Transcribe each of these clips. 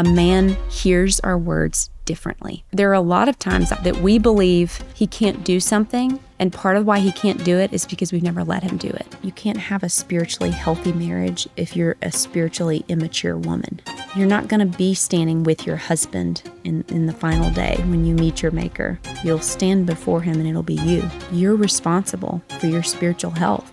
A man hears our words differently. There are a lot of times that we believe he can't do something, and part of why he can't do it is because we've never let him do it. You can't have a spiritually healthy marriage if you're a spiritually immature woman. You're not going to be standing with your husband in the final day when you meet your maker. You'll stand before him and it'll be you. You're responsible for your spiritual health.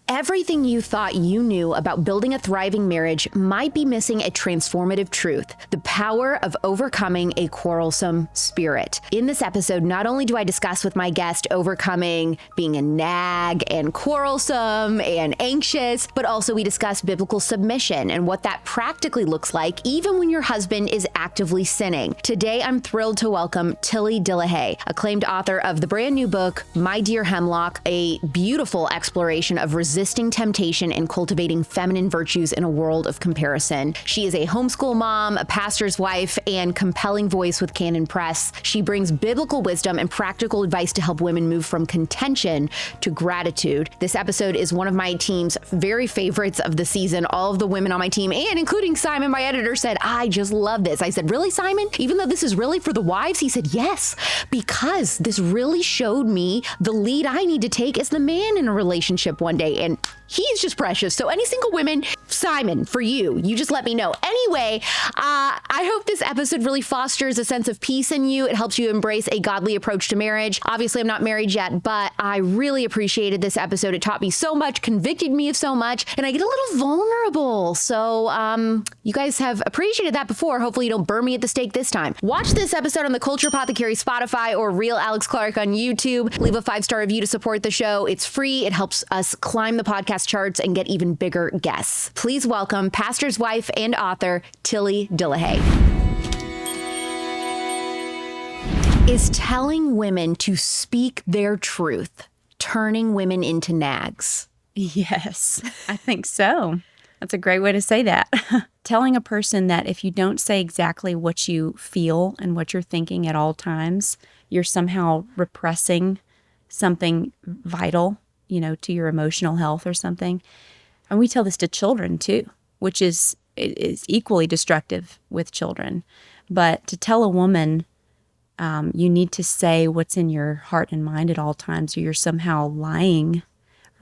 Everything you thought you knew about building a thriving marriage might be missing a transformative truth: the power of overcoming a quarrelsome spirit. In this episode, not only do I discuss with my guest overcoming being a nag and quarrelsome and anxious, but also we discuss biblical submission and what that practically looks like even when your husband is actively sinning. Today, I'm thrilled to welcome Tilly Dillehay, acclaimed author of the brand new book, My Dear Hemlock, a beautiful exploration of resisting temptation and cultivating feminine virtues in a world of comparison. She is a homeschool mom, a pastor's wife, and compelling voice with Canon Press. She brings biblical wisdom and practical advice to help women move from contention to gratitude. This episode is one of my team's very favorites of the season. All of the women on my team, and including Simon, my editor, said, I just love this. I said, really, Simon? Even though this is really for the wives? He said, yes, because this really showed me the lead I need to take as the man in a relationship one day. And he's just precious. So any single women, Simon, for you just let me know. Anyway, I hope this episode really fosters a sense of peace in you. It helps you embrace a godly approach to marriage. Obviously, I'm not married yet, but I really appreciated this episode. It taught me so much, convicted me of so much, and I get a little vulnerable. So you guys have appreciated that before. Hopefully you don't burn me at the stake this time. Watch this episode on the Culture Apothecary Spotify or Real Alex Clark on YouTube. Leave a 5-star review to support the show. It's free. It helps us climb the podcast charts and get even bigger guests. Please welcome pastor's wife and author, Tilly Dillehay. Is telling women to speak their truth turning women into nags? Yes, I think so. That's a great way to say that. Telling a person that if you don't say exactly what you feel and what you're thinking at all times, you're somehow repressing something vital, to your emotional health or something. And we tell this to children too, which is equally destructive with children. But to tell a woman, you need to say what's in your heart and mind at all times, or you're somehow lying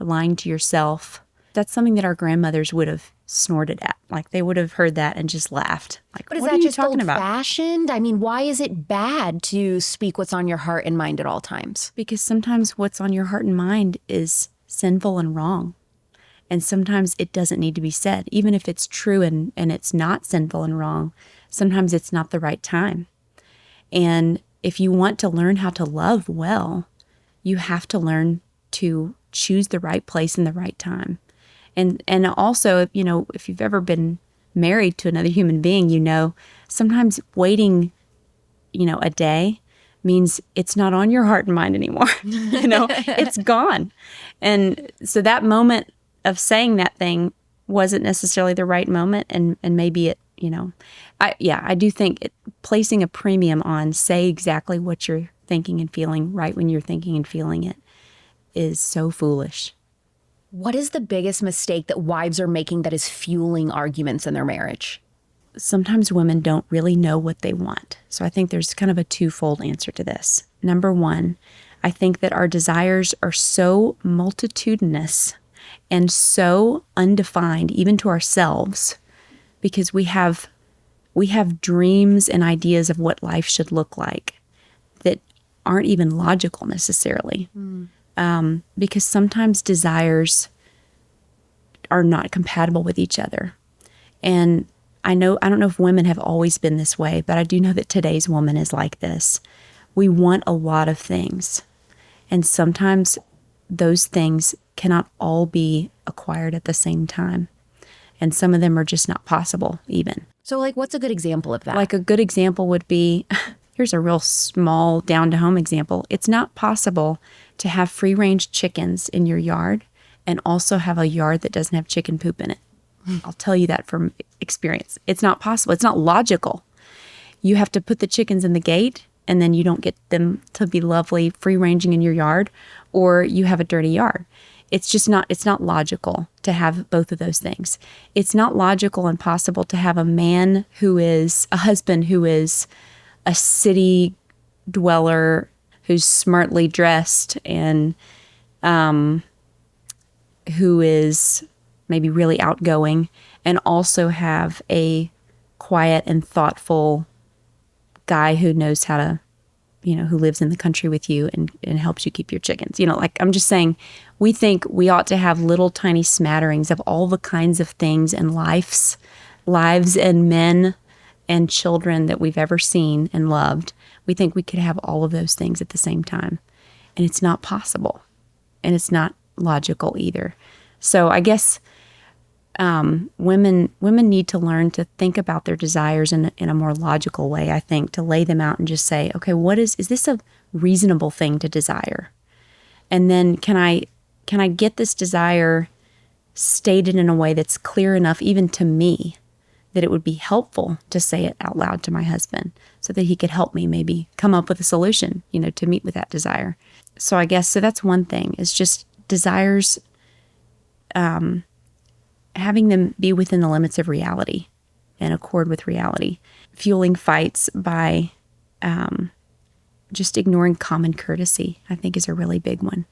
to yourself. That's something that our grandmothers would have snorted at. Like, they would have heard that and just laughed. Like, but is what that are you just talking about? Old-fashioned? I mean, why is it bad to speak what's on your heart and mind at all times? Because sometimes what's on your heart and mind is sinful and wrong. And sometimes it doesn't need to be said. Even if it's true and it's not sinful and wrong, sometimes it's not the right time. And if you want to learn how to love well, you have to learn to choose the right place and the right time. And also, if you've ever been married to another human being, sometimes waiting, a day means it's not on your heart and mind anymore. It's gone. And so that moment of saying that thing wasn't necessarily the right moment. And maybe it, I do think placing a premium on say exactly what you're thinking and feeling right when you're thinking and feeling it is so foolish. What is the biggest mistake that wives are making that is fueling arguments in their marriage? Sometimes women don't really know what they want. So I think there's kind of a twofold answer to this. Number one, I think that our desires are so multitudinous and so undefined, even to ourselves, because we have dreams and ideas of what life should look like that aren't even logical necessarily. Because sometimes desires are not compatible with each other. And I don't know if women have always been this way, but I do know that today's woman is like this. We want a lot of things. And sometimes those things cannot all be acquired at the same time. And some of them are just not possible even. So what's a good example of that? Like a good example would be, Here's a real small down-to-home example. It's not possible to have free-range chickens in your yard and also have a yard that doesn't have chicken poop in it. I'll tell you that from experience. It's not possible. It's not logical. You have to put the chickens in the gate, and then you don't get them to be lovely free-ranging in your yard, or you have a dirty yard. It's not logical to have both of those things. It's not logical and possible to have a husband who is a city dweller, who's smartly dressed and who is maybe really outgoing, and also have a quiet and thoughtful guy who knows how to, who lives in the country with you and helps you keep your chickens. I'm just saying, we think we ought to have little tiny smatterings of all the kinds of things and lives and men and children that we've ever seen and loved. We think we could have all of those things at the same time. And it's not possible. And it's not logical either. So I guess women need to learn to think about their desires in a more logical way, I think, to lay them out and just say, okay, is this a reasonable thing to desire? And then can I get this desire stated in a way that's clear enough even to me that it would be helpful to say it out loud to my husband so that he could help me maybe come up with a solution, to meet with that desire. So I guess, that's one thing, is just desires, having them be within the limits of reality and accord with reality. Fueling fights by just ignoring common courtesy, I think, is a really big one.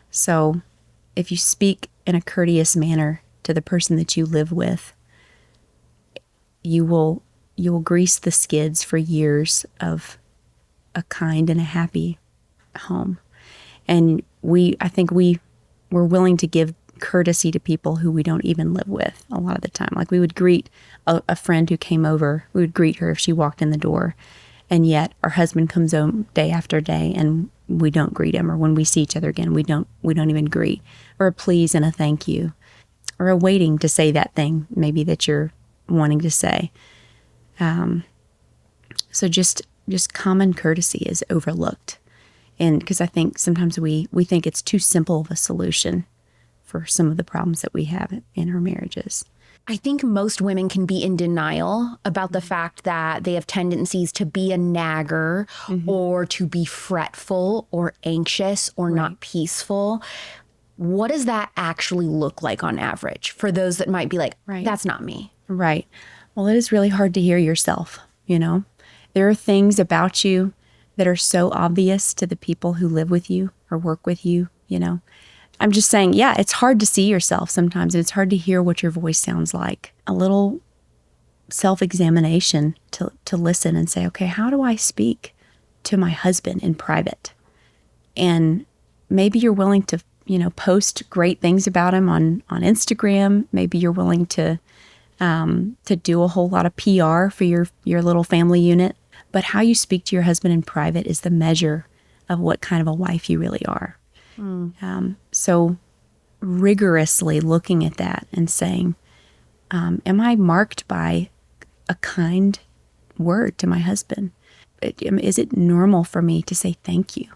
So if you speak in a courteous manner to the person that you live with, you will grease the skids for years of a kind and a happy home. And I think we're willing to give courtesy to people who we don't even live with a lot of the time. Like, we would greet a friend who came over. We would greet her if she walked in the door. And yet our husband comes home day after day and we don't greet him. Or when we see each other again, we don't even greet. Or a please and a thank you. Or a waiting to say that thing maybe that you're wanting to say. So just common courtesy is overlooked. And because I think sometimes we think it's too simple of a solution for some of the problems that we have in our marriages. I think most women can be in denial about the fact that they have tendencies to be a nagger, or to be fretful or anxious or not peaceful. What does that actually look like on average for those that might be like, that's not me? Right. Well, it is really hard to hear yourself, There are things about you that are so obvious to the people who live with you or work with you, I'm just saying, it's hard to see yourself sometimes, and it's hard to hear what your voice sounds like. A little self-examination to listen and say, okay, how do I speak to my husband in private? And maybe you're willing to, post great things about him on Instagram. Maybe you're willing to do a whole lot of PR for your little family unit. But how you speak to your husband in private is the measure of what kind of a wife you really are. So rigorously looking at that and saying, am I marked by a kind word to my husband? Is it normal for me to say thank you?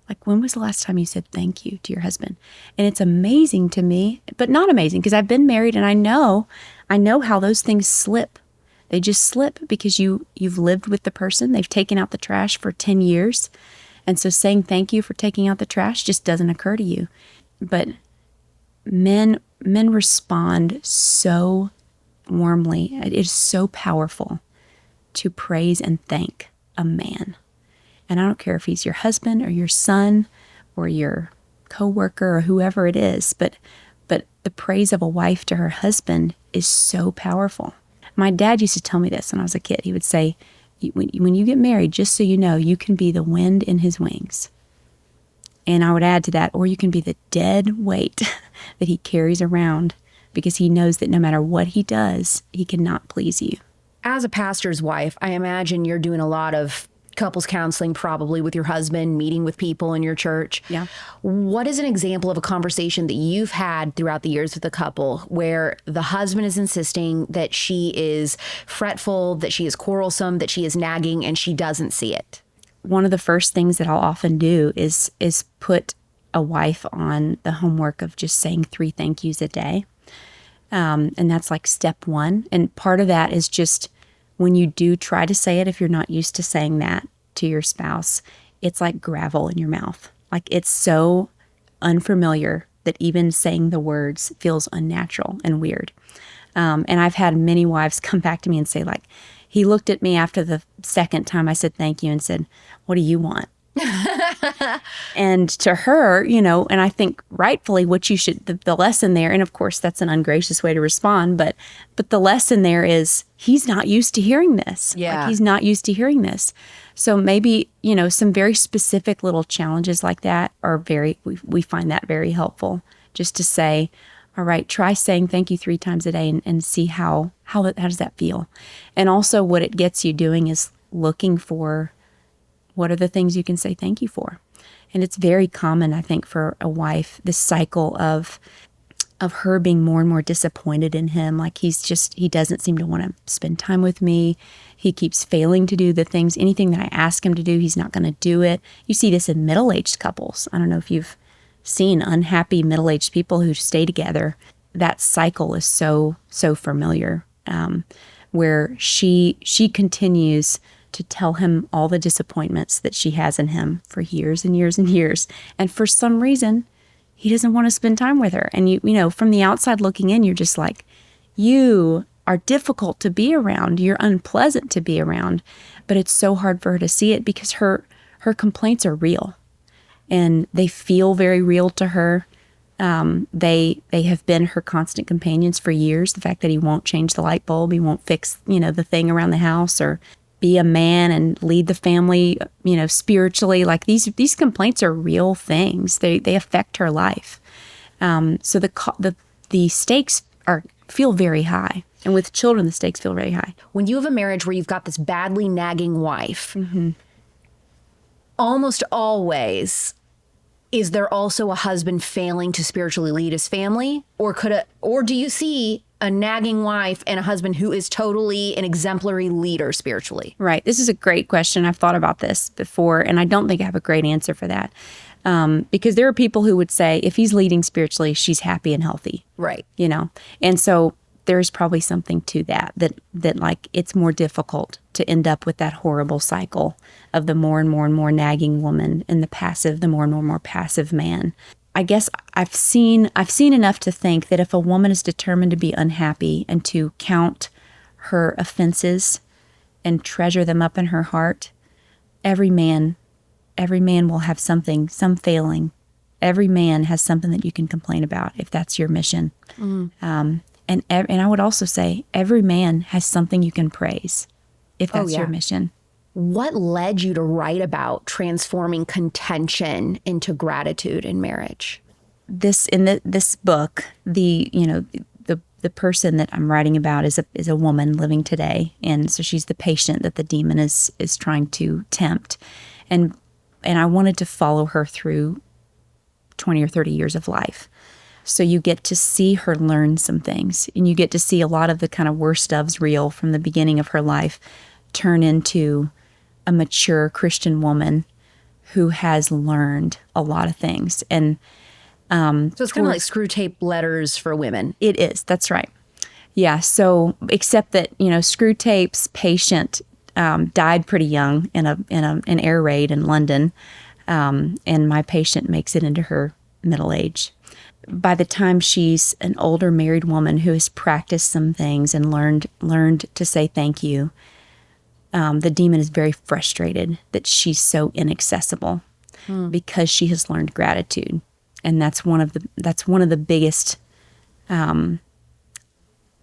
Like, when was the last time you said thank you to your husband? And it's amazing to me, but not amazing, because I've been married and I know how those things slip. They just slip because you've lived with the person. They've taken out the trash for 10 years. And so saying thank you for taking out the trash just doesn't occur to you. But men respond so warmly. It is so powerful to praise and thank a man. And I don't care if he's your husband or your son or your coworker or whoever it is, but the praise of a wife to her husband is so powerful. My dad used to tell me this when I was a kid. He would say, when you get married, just so you know, you can be the wind in his wings. And I would add to that, or you can be the dead weight that he carries around, because he knows that no matter what he does, he cannot please you. As a pastor's wife, I imagine you're doing a lot of couples counseling, probably with your husband, meeting with people in your church. Yeah. What is an example of a conversation that you've had throughout the years with a couple where the husband is insisting that she is fretful, that she is quarrelsome, that she is nagging, and she doesn't see it? one of the first things that I'll often do is put a wife on the homework of just saying 3 thank yous a day. And that's like step 1. And part of that is just when you do try to say it, if you're not used to saying that to your spouse, it's like gravel in your mouth. Like it's so unfamiliar that even saying the words feels unnatural and weird. And I've had many wives come back to me and say, like, he looked at me after the second time I said thank you and said, "What do you want?" And to her, and I think rightfully what you should, the lesson there, and of course that's an ungracious way to respond, but the lesson there is he's not used to hearing this. Yeah. Like he's not used to hearing this. So maybe, some very specific little challenges like that are we find that very helpful, just to say, all right, try saying thank you 3 times a day and see how does that feel? And also what it gets you doing is looking for what are the things you can say thank you for. And it's very common, I think, for a wife, this cycle of her being more and more disappointed in him. Like he doesn't seem to want to spend time with me. He keeps failing to do the things, anything that I ask him to do, he's not going to do it. You see this in middle-aged couples. I don't know if you've seen unhappy middle-aged people who stay together. That cycle is so familiar, where she continues to tell him all the disappointments that she has in him for years and years and years. And for some reason, he doesn't want to spend time with her. And you from the outside looking in, you're just like, you are difficult to be around. You're unpleasant to be around. But it's so hard for her to see it because her complaints are real. And they feel very real to her. They have been her constant companions for years. The fact that he won't change the light bulb, he won't fix, the thing around the house, or be a man and lead the family, spiritually. Like these complaints are real things. They affect her life. So the stakes feel very high. And with children, the stakes feel very high. When you have a marriage where you've got this badly nagging wife, almost always, is there also a husband failing to spiritually lead his family? Or do you see a nagging wife and a husband who is totally an exemplary leader spiritually? Right. This is a great question. I've thought about this before, and I don't think I have a great answer for that. Because there are people who would say, if he's leading spiritually, she's happy and healthy. Right. And so there's probably something to that like it's more difficult to end up with that horrible cycle of the more and more and more nagging woman and the more and more passive man. I guess I've seen enough to think that if a woman is determined to be unhappy and to count her offenses and treasure them up in her heart, every man will have some failing. Every man has something that you can complain about if that's your mission. And I would also say every man has something you can praise if that's your mission. What led you to write about transforming contention into gratitude in marriage? This book, the person that I'm writing about is a woman living today, and so she's the patient that the demon is trying to tempt, and I wanted to follow her through 20 or 30 years of life. So you get to see her learn some things, and you get to see a lot of the kind of worst of's reel from the beginning of her life turn into a mature Christian woman who has learned a lot of things. And so it's kind of like Screw Tape Letters for women. It is. That's right. Yeah. So except that, Screw Tape's patient died pretty young in an air raid in London, and my patient makes it into her middle age. By the time she's an older married woman who has practiced some things and learned to say thank you, the demon is very frustrated that she's so inaccessible because she has learned gratitude, and that's one of the biggest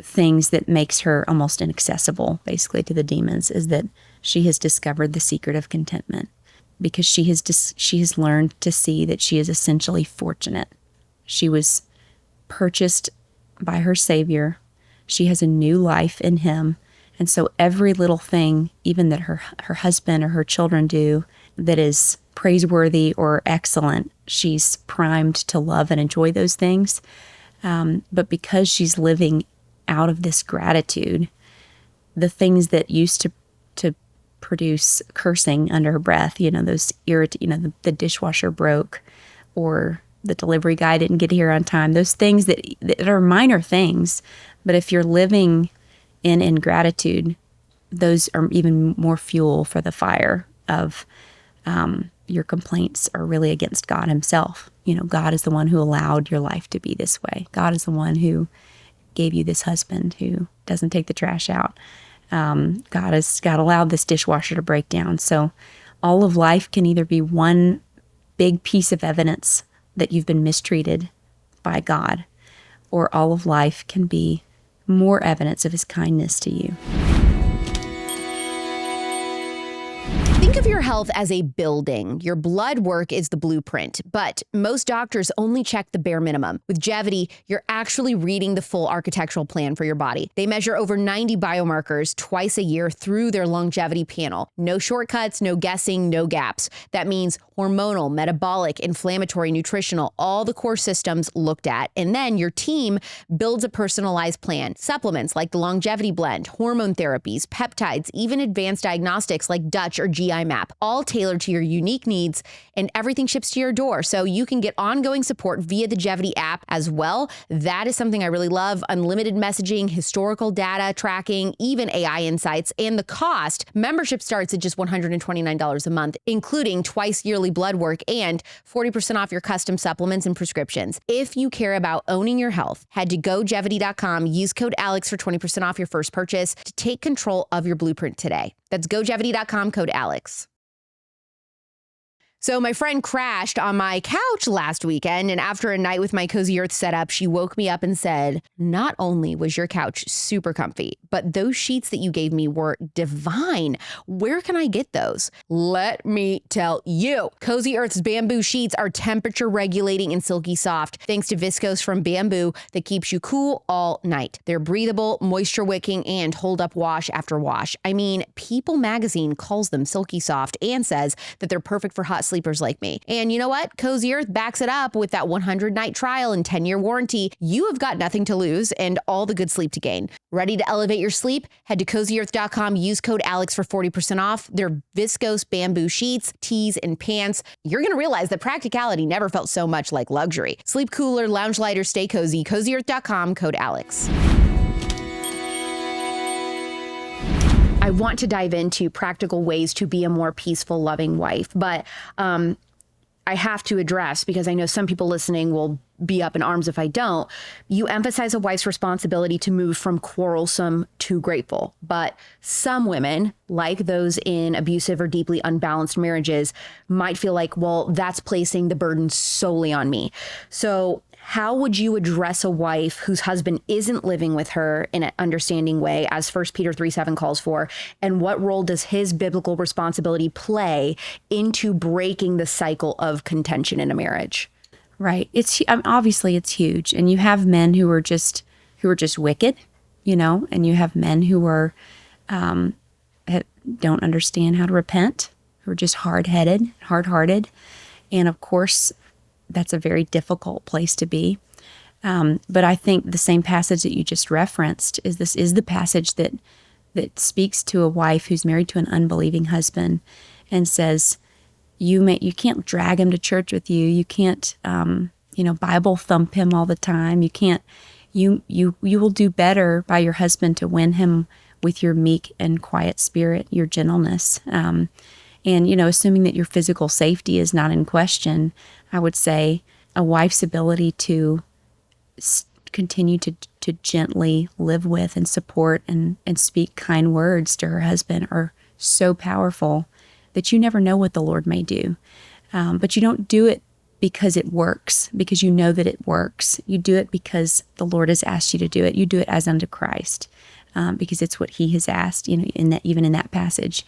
things that makes her almost inaccessible, basically, to the demons, is that she has discovered the secret of contentment, because she has learned to see that she is essentially fortunate. She was purchased by her Savior. She has a new life in him. And so every little thing, even that her husband or her children do that is praiseworthy or excellent, she's primed to love and enjoy those things. But because she's living out of this gratitude, the things that used to produce cursing under her breath. Those the dishwasher broke, or the delivery guy didn't get here on time. Those things that are minor things, but if you're living in ingratitude, those are even more fuel for the fire of your complaints are really against God himself. God is the one who allowed your life to be this way. God is the one who gave you this husband who doesn't take the trash out. God allowed this dishwasher to break down. So all of life can either be one big piece of evidence that you've been mistreated by God, or all of life can be more evidence of his kindness to you. Think of your health as a building. Your blood work is the blueprint, but most doctors only check the bare minimum. With Gevity, you're actually reading the full architectural plan for your body. They measure over 90 biomarkers twice a year through their longevity panel. No shortcuts, no guessing, no gaps. That means hormonal, metabolic, inflammatory, nutritional, all the core systems looked at. And then your team builds a personalized plan. Supplements like the longevity blend, hormone therapies, peptides, even advanced diagnostics like Dutch or GI map, all tailored to your unique needs, and everything ships to your door. So you can get ongoing support via the Gevity app as well. That is something I really love. Unlimited messaging, historical data tracking, even AI insights, and the cost. Membership starts at just $129 a month, including twice yearly blood work and 40% off your custom supplements and prescriptions. If you care about owning your health, head to gogevity.com, use code Alex for 20% off your first purchase to take control of your blueprint today. That's gogevity.com, code Alex. So my friend crashed on my couch last weekend, and after a night with my Cozy Earth setup, she woke me up and said, not only was your couch super comfy, but those sheets that you gave me were divine. Where can I get those? Let me tell you. Cozy Earth's bamboo sheets are temperature regulating and silky soft, thanks to viscose from bamboo that keeps you cool all night. They're breathable, moisture wicking, and hold up wash after wash. I mean, People magazine calls them silky soft and says that they're perfect for hot sleepers like me. And you know what? Cozy Earth backs it up with that 100-night trial and 10-year warranty. You have got nothing to lose and all the good sleep to gain. Ready to elevate your sleep? Head to cozyearth.com, use code Alex for 40% off their viscose bamboo sheets, tees, and pants. You're going to realize that practicality never felt so much like luxury. Sleep cooler, lounge lighter, stay cozy. Cozyearth.com, code Alex. I want to dive into practical ways to be a more peaceful, loving wife, but I have to address, because I know some people listening will be up in arms if I don't. You emphasize a wife's responsibility to move from quarrelsome to grateful, but some women, like those in abusive or deeply unbalanced marriages, might feel like, well, that's placing the burden solely on me. So how would you address a wife whose husband isn't living with her in an understanding way, as 1 Peter 3:7 calls for? And what role does his biblical responsibility play into breaking the cycle of contention in a marriage? Right. Obviously it's huge. And you have men who are just wicked, and you have men who are don't understand how to repent, who are just hard-hearted. And of course, that's a very difficult place to be. But I think the same passage that you just referenced is the passage that speaks to a wife who's married to an unbelieving husband and says, you can't drag him to church with you. You can't, Bible thump him all the time. You will do better by your husband to win him with your meek and quiet spirit, your gentleness. And, assuming that your physical safety is not in question, I would say a wife's ability to continue to gently live with and support and speak kind words to her husband are so powerful that you never know what the Lord may do. But you don't do it because it works, because you know that it works. You do it because the Lord has asked you to do it. You do it as unto Christ, because it's what he has asked, even in that passage.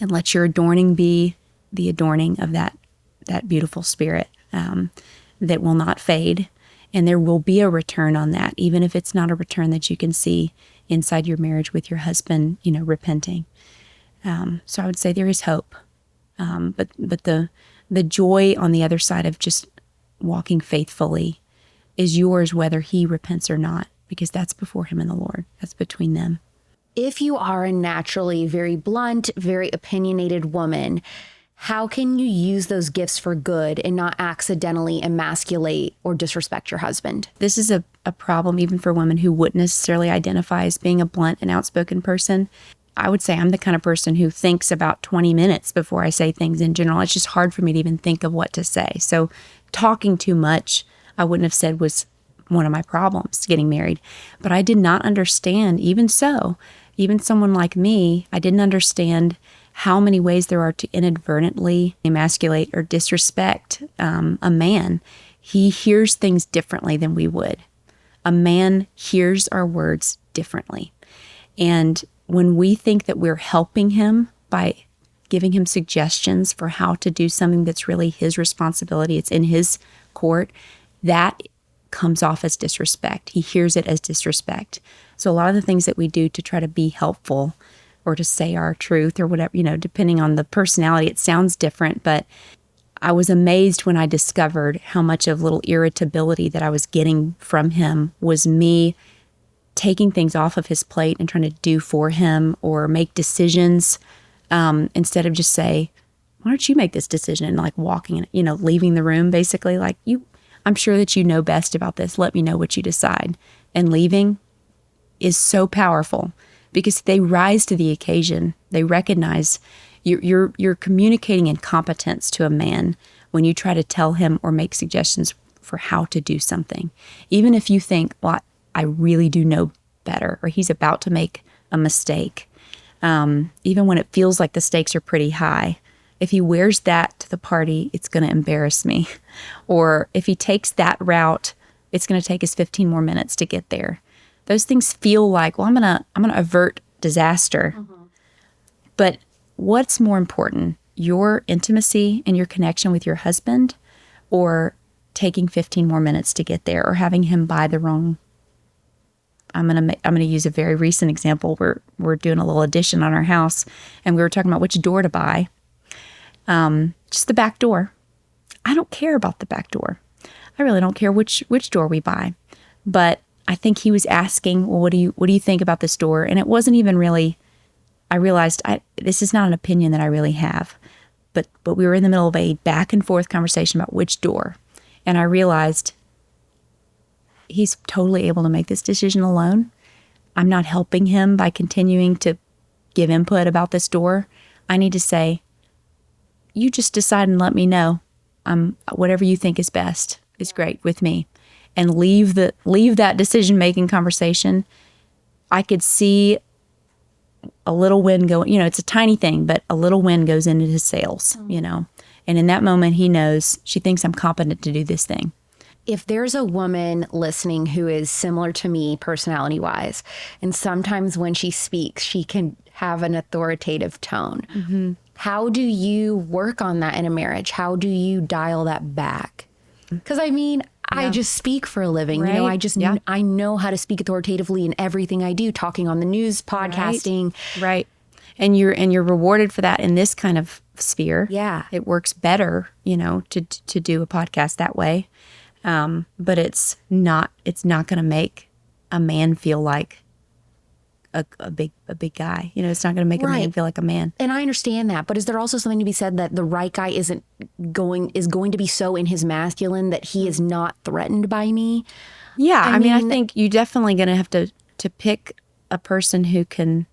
And let your adorning be the adorning of that beautiful spirit that will not fade. And there will be a return on that, even if it's not a return that you can see inside your marriage with your husband, repenting. So I would say there is hope. But the joy on the other side of just walking faithfully is yours, whether he repents or not, because that's before him and the Lord. That's between them. If you are a naturally very blunt, very opinionated woman, how can you use those gifts for good and not accidentally emasculate or disrespect your husband? This is a problem even for women who wouldn't necessarily identify as being a blunt and outspoken person. I would say I'm the kind of person who thinks about 20 minutes before I say things in general. It's just hard for me to even think of what to say. So talking too much, I wouldn't have said was one of my problems getting married. But I did not understand, even so, even someone like me, I didn't understand how many ways there are to inadvertently emasculate or disrespect a man. He hears things differently than we would. A man hears our words differently. And when we think that we're helping him by giving him suggestions for how to do something that's really his responsibility, it's in his court, that comes off as disrespect. He hears it as disrespect. So a lot of the things that we do to try to be helpful or to say our truth or whatever, depending on the personality, it sounds different, but I was amazed when I discovered how much of little irritability that I was getting from him was me taking things off of his plate and trying to do for him or make decisions instead of just say, why don't you make this decision? And like walking, leaving the room basically like I'm sure that you know best about this. Let me know what you decide. And leaving is so powerful because they rise to the occasion. They recognize you're communicating incompetence to a man when you try to tell him or make suggestions for how to do something. Even if you think, well, I really do know better, or he's about to make a mistake. Even when it feels like the stakes are pretty high, if he wears that to the party, it's going to embarrass me. Or if he takes that route, it's going to take us 15 more minutes to get there. Those things feel like, well, I'm going to avert disaster. Mm-hmm. But what's more important, your intimacy and your connection with your husband, or taking 15 more minutes to get there, or having him buy the wrong? I'm gonna use a very recent example. We're doing a little addition on our house, and we were talking about which door to buy. Just the back door. I don't care about the back door. I really don't care which door we buy. But I think he was asking, well, what do you think about this door? And it wasn't even really. I realized this is not an opinion that I really have. But we were in the middle of a back and forth conversation about which door, and I realized he's totally able to make this decision alone. I'm not helping him by continuing to give input about this door. I need to say, you just decide and let me know. Whatever you think is best is great with me. And leave that decision-making conversation. I could see a little wind go, it's a tiny thing, but a little wind goes into his sails, And in that moment, he knows she thinks I'm competent to do this thing. If there's a woman listening who is similar to me personality-wise, and sometimes when she speaks, she can have an authoritative tone. Mm-hmm. How do you work on that in a marriage? How do you dial that back? Because I just speak for a living. Right. I know how to speak authoritatively in everything I do, talking on the news, podcasting. Right. And you're rewarded for that in this kind of sphere. Yeah. It works better, to do a podcast that way. But it's not going to make a man feel like a big guy. It's not going to make a man feel like a man. And I understand that, but is there also something to be said that the right guy is going to be so in his masculine that he is not threatened by me? Yeah, I mean I think you're definitely going to have to pick a person who can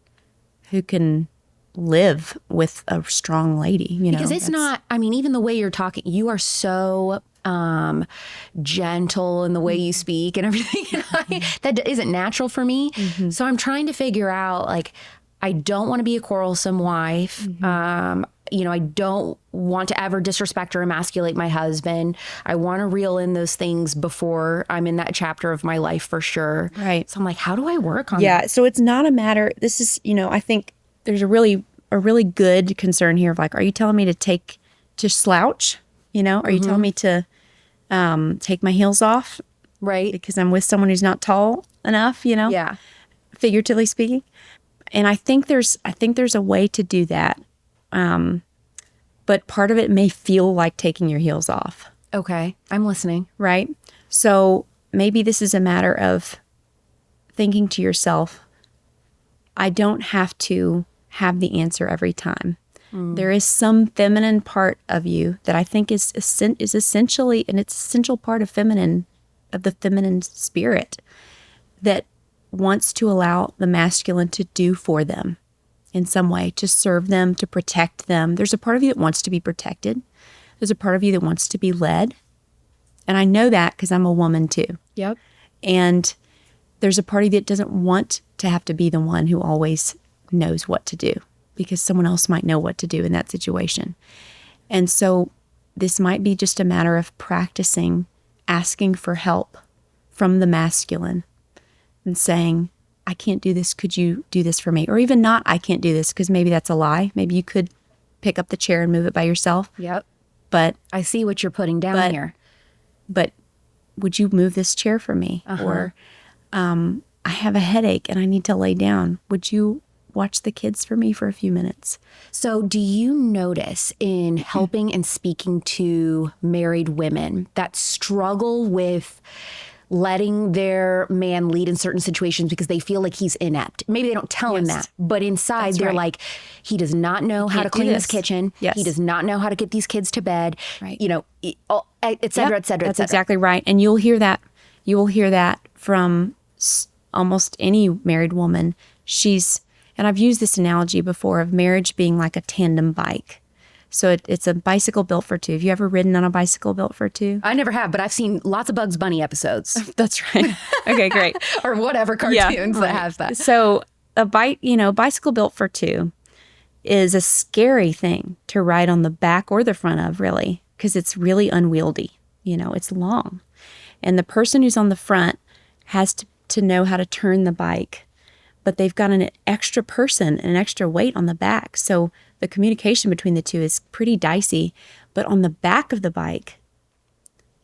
live with a strong lady, Because it's not, even the way you're talking, you are so gentle in the way you speak and everything. That isn't natural for me. Mm-hmm. So I'm trying to figure out, I don't want to be a quarrelsome wife. Mm-hmm. I don't want to ever disrespect or emasculate my husband. I want to reel in those things before I'm in that chapter of my life for sure. Right. So I'm like, how do I work on that? Yeah. So it's not a matter, this is, I think there's a really good concern here of are you telling me to slouch? Are you telling me to take my heels off? Right. Because I'm with someone who's not tall enough, Yeah. Figuratively speaking. And I think there's a way to do that. But part of it may feel like taking your heels off. Okay. I'm listening. Right. So maybe this is a matter of thinking to yourself, I don't have to have the answer every time. There is some feminine part of you that I think is essentially, and it's essential part of the feminine spirit that wants to allow the masculine to do for them in some way, to serve them, to protect them. There's a part of you that wants to be protected. There's a part of you that wants to be led. And I know that because I'm a woman too. Yep. And there's a part of you that doesn't want to have to be the one who always knows what to do, because someone else might know what to do in that situation. And so this might be just a matter of practicing asking for help from the masculine and saying, I can't do this. Could you do this for me? Or even not, I can't do this, because maybe that's a lie. Maybe you could pick up the chair and move it by yourself. Yep. But I see what you're putting down here. But would you move this chair for me? Or I have a headache and I need to lay down. Would you watch the kids for me for a few minutes? So do you notice in helping and speaking to married women that struggle with letting their man lead in certain situations because they feel like he's inept? Maybe they don't tell him that, but inside they're like, he does not know how to clean this kitchen. Yes. He does not know how to get these kids to bed, Right. you know, et cetera, et cetera, That's et cetera. exactly right. And you'll hear that. You will hear that from almost any married woman. And I've used this analogy before of marriage being like a tandem bike. So it's a bicycle built for two. Have you ever ridden on a bicycle built for two? I never have, but I've seen lots of Bugs Bunny episodes That's right. Okay, great. or whatever cartoons that have that. So bicycle built for two is a scary thing to ride on the back or the front of, really, because it's really unwieldy. It's long. And the person who's on the front has to know how to turn the bike, but they've got an extra person and an extra weight on the back. So the communication between the two is pretty dicey, but on the back of the bike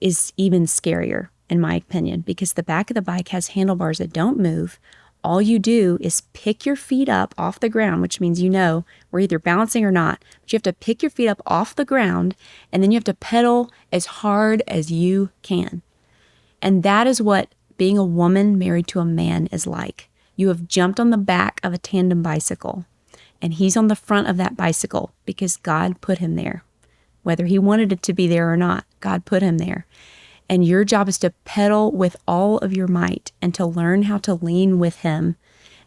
is even scarier, in my opinion, because the back of the bike has handlebars that don't move. All you do is pick your feet up off the ground, which means we're either balancing or not, but you have to pick your feet up off the ground, and then you have to pedal as hard as you can. And that is what being a woman married to a man is like. You have jumped on the back of a tandem bicycle, and he's on the front of that bicycle because God put him there. Whether he wanted it to be there or not, God put him there. And your job is to pedal with all of your might and to learn how to lean with him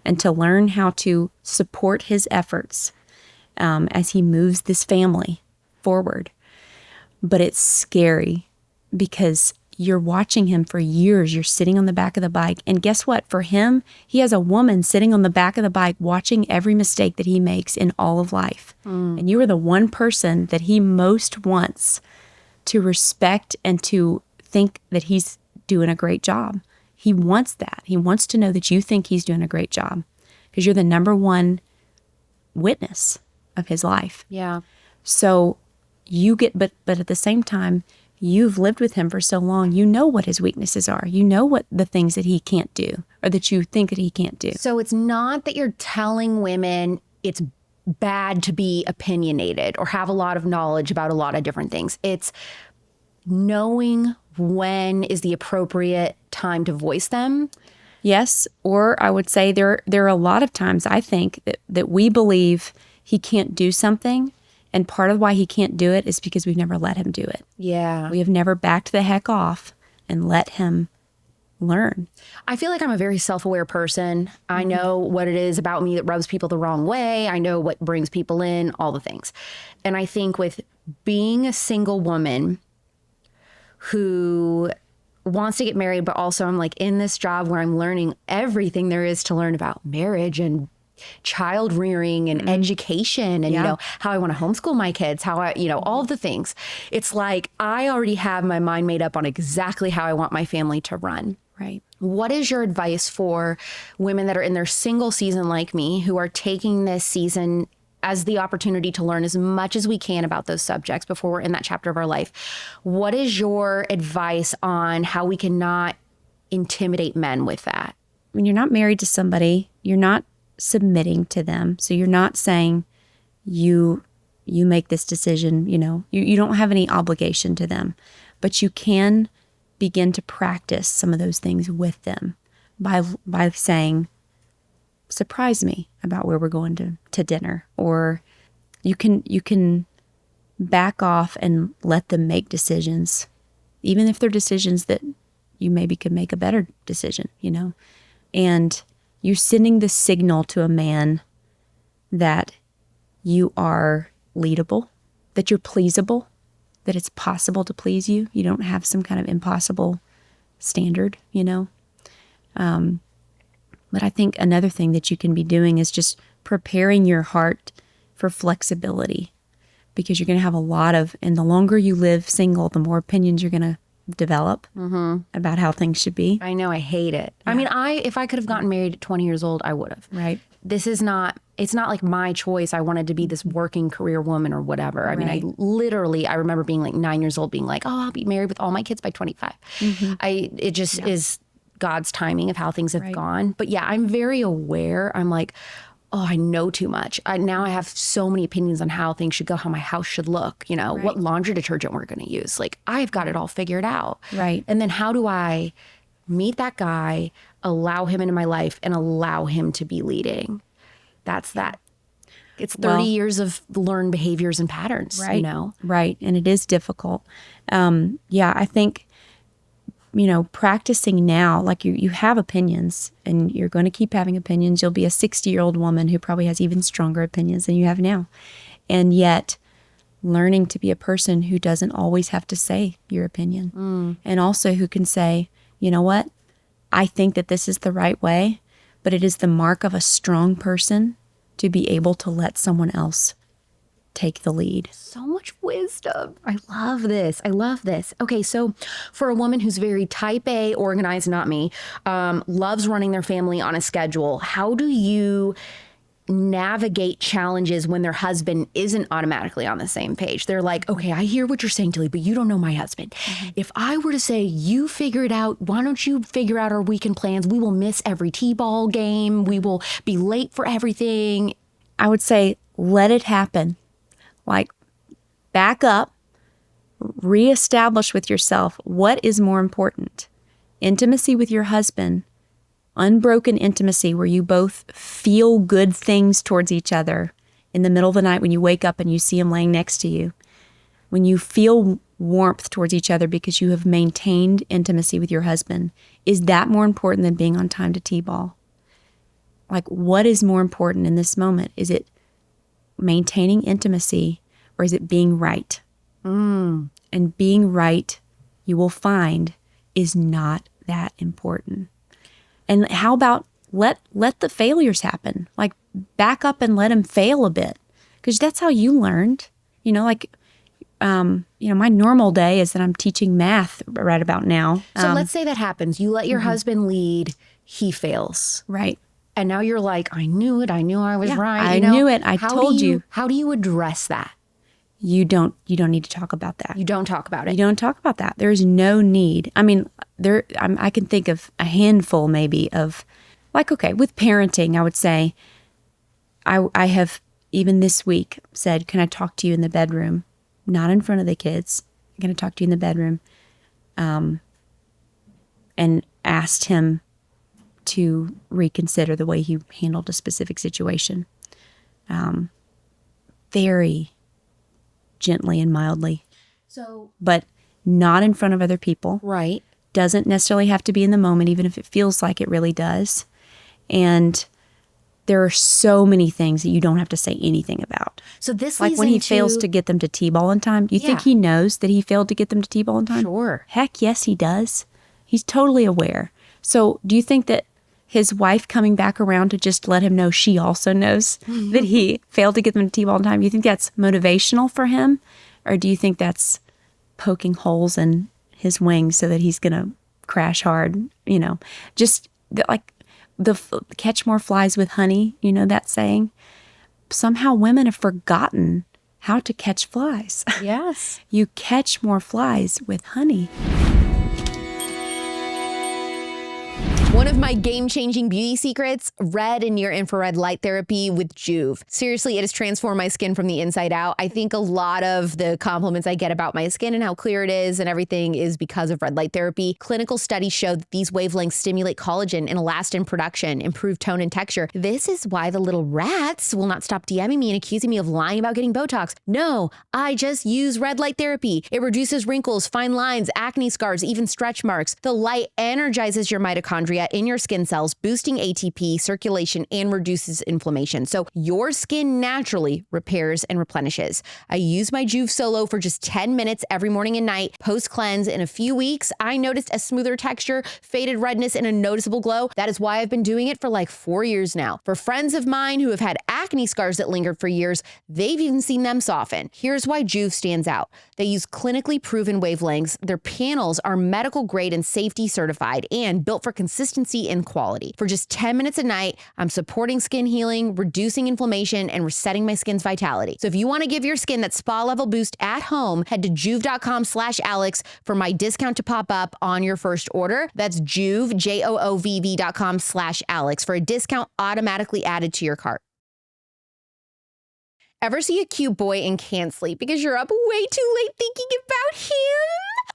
and to learn how to support his efforts as he moves this family forward. But it's scary because you're watching him for years. You're sitting on the back of the bike. And guess what? For him, he has a woman sitting on the back of the bike watching every mistake that he makes in all of life. And you are the one person that he most wants to respect and to think that he's doing a great job. He wants that. He wants to know that you think he's doing a great job because you're the number one witness of his life. Yeah. So but at the same time, you've lived with him for so long, you know what his weaknesses are. You know what the things that he can't do or that you think that he can't do. So it's not that you're telling women it's bad to be opinionated or have a lot of knowledge about a lot of different things. It's knowing when is the appropriate time to voice them. Yes, or I would say there are a lot of times I think that we believe he can't do something, and part of why he can't do it is because we've never let him do it. Yeah. We have never backed the heck off and let him learn. I feel like I'm a very self-aware person. I know what it is about me that rubs people the wrong way. I know what brings people in, all the things. And I think with being a single woman who wants to get married, but also I'm like in this job where I'm learning everything there is to learn about marriage and child rearing and education and, how I want to homeschool my kids, how I, all of the things. It's like I already have my mind made up on exactly how I want my family to run. Right. What is your advice for women that are in their single season like me who are taking this season as the opportunity to learn as much as we can about those subjects before we're in that chapter of our life? What is your advice on how we cannot intimidate men with that? When you're not married to somebody, you're not submitting to them. So you're not saying you make this decision, you don't have any obligation to them, but you can begin to practice some of those things with them by saying, surprise me about where we're going to dinner. Or you can back off and let them make decisions, even if they're decisions that you maybe could make a better decision, and you're sending the signal to a man that you are leadable, that you're pleasable, that it's possible to please you. You don't have some kind of impossible standard, But I think another thing that you can be doing is just preparing your heart for flexibility, because you're going to have and the longer you live single, the more opinions you're going to develop about how things should be. I know, I hate it. Yeah. I mean, if I could have gotten married at 20 years old, I would have. Right. It's not like my choice. I wanted to be this working career woman or whatever. I mean, I remember being like 9 years old being like, oh, I'll be married with all my kids by 25. It just is God's timing of how things have gone. But yeah, I'm very aware. I'm like, oh, I know too much. Now I have so many opinions on how things should go, how my house should look, what laundry detergent we're going to use. Like, I've got it all figured out. Right. And then how do I meet that guy, allow him into my life, and allow him to be leading? That's that. It's 30 years of learned behaviors and patterns, Right. Right. And it is difficult. I think, practicing now, like you have opinions and you're going to keep having opinions. You'll be a 60-year-old woman who probably has even stronger opinions than you have now. And yet learning to be a person who doesn't always have to say your opinion. And also who can say, you know what, I think that this is the right way, but it is the mark of a strong person to be able to let someone else take the lead. So much wisdom. I love this. Okay, so for a woman who's very type A, organized, not me, loves running their family on a schedule, how do you navigate challenges when their husband isn't automatically on the same page? They're like, okay, I hear what you're saying, Tilly, but you don't know my husband. If I were to say, you figure it out, why don't you figure out our weekend plans? We will miss every t-ball game. We will be late for everything. I would say, let it happen. Like, back up, reestablish with yourself what is more important. Intimacy with your husband, unbroken intimacy where you both feel good things towards each other in the middle of the night when you wake up and you see him laying next to you. When you feel warmth towards each other because you have maintained intimacy with your husband, is that more important than being on time to t-ball? Like, what is more important in this moment? Is it maintaining intimacy, or is it being right? And being right, you will find, is not that important. And how about let the failures happen? Like, back up and let him fail a bit, because that's how you learned. My normal day is that I'm teaching math right about now. So let's say that happens. You let your husband lead, he fails. Right. And now you're like, I knew it. I knew I was right. I knew it. I told you. How do you address that? You don't need to talk about that. You don't talk about it. You don't talk about that. There's no need. I mean, I can think of a handful maybe of, like, okay, with parenting, I would say, I have even this week said, can I talk to you in the bedroom? Not in front of the kids. I'm going to talk to you in the bedroom. And asked him to reconsider the way he handled a specific situation. Very gently and mildly. But not in front of other people. Right. Doesn't necessarily have to be in the moment, even if it feels like it really does. And there are so many things that you don't have to say anything about. So this like when he fails to get them to t-ball in time. Do you think he knows that he failed to get them to t-ball in time? Sure. Heck yes, he does. He's totally aware. So do you think that his wife coming back around to just let him know she also knows that he failed to get them to t-ball in time, do you think that's motivational for him? Or do you think that's poking holes in his wings so that he's going to crash hard? Just like the catch more flies with honey, that saying? Somehow women have forgotten how to catch flies. Yes. You catch more flies with honey. One of my game-changing beauty secrets, red and near infrared light therapy with Juve. Seriously, it has transformed my skin from the inside out. I think a lot of the compliments I get about my skin and how clear it is and everything is because of red light therapy. Clinical studies show that these wavelengths stimulate collagen and elastin production, improve tone and texture. This is why the little rats will not stop DMing me and accusing me of lying about getting Botox. No, I just use red light therapy. It reduces wrinkles, fine lines, acne scars, even stretch marks. The light energizes your mitochondria in your skin cells, boosting ATP circulation and reduces inflammation. So your skin naturally repairs and replenishes. I use my Juve Solo for just 10 minutes every morning and night. Post cleanse in a few weeks, I noticed a smoother texture, faded redness, and a noticeable glow. That is why I've been doing it for like 4 years now. For friends of mine who have had acne scars that lingered for years, they've even seen them soften. Here's why Juve stands out. They use clinically proven wavelengths. Their panels are medical grade and safety certified and built for consistency and quality. For just 10 minutes a night, I'm supporting skin healing, reducing inflammation, and resetting my skin's vitality. So if you want to give your skin that spa level boost at home, head to juve.com/Alex for my discount to pop up on your first order. That's Juve, JOOVV.com/Alex for a discount automatically added to your cart. Ever see a cute boy and can't sleep because you're up way too late thinking about him?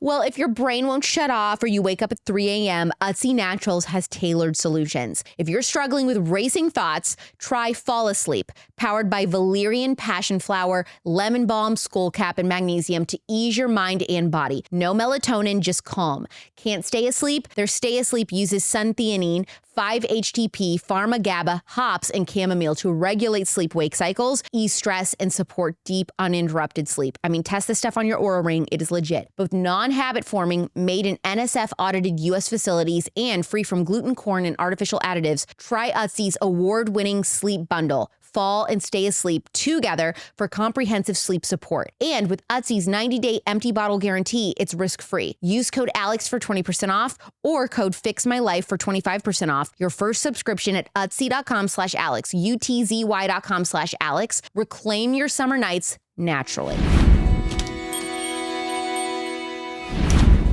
Well, if your brain won't shut off or you wake up at 3 a.m., Utsi Naturals has tailored solutions. If you're struggling with racing thoughts, try Fall Asleep, powered by valerian passion flower, lemon balm, skullcap, and magnesium to ease your mind and body. No melatonin, just calm. Can't stay asleep? Their Stay Asleep uses suntheanine, 5-HTP, pharma-GABA, hops, and chamomile to regulate sleep-wake cycles, ease stress, and support deep, uninterrupted sleep. I mean, test this stuff on your Oura Ring. It is legit. Both non-habit forming, made in NSF-audited U.S. facilities, and free from gluten, corn, and artificial additives. Try Utsi's award-winning sleep bundle. Fall and Stay Asleep together for comprehensive sleep support. And with Utsi's 90-day empty bottle guarantee, it's risk-free. Use code ALEX for 20% off or code FIXMYLIFE for 25% off your first subscription at Utsi.com/Alex, UTZY.com/Alex. Reclaim your summer nights naturally.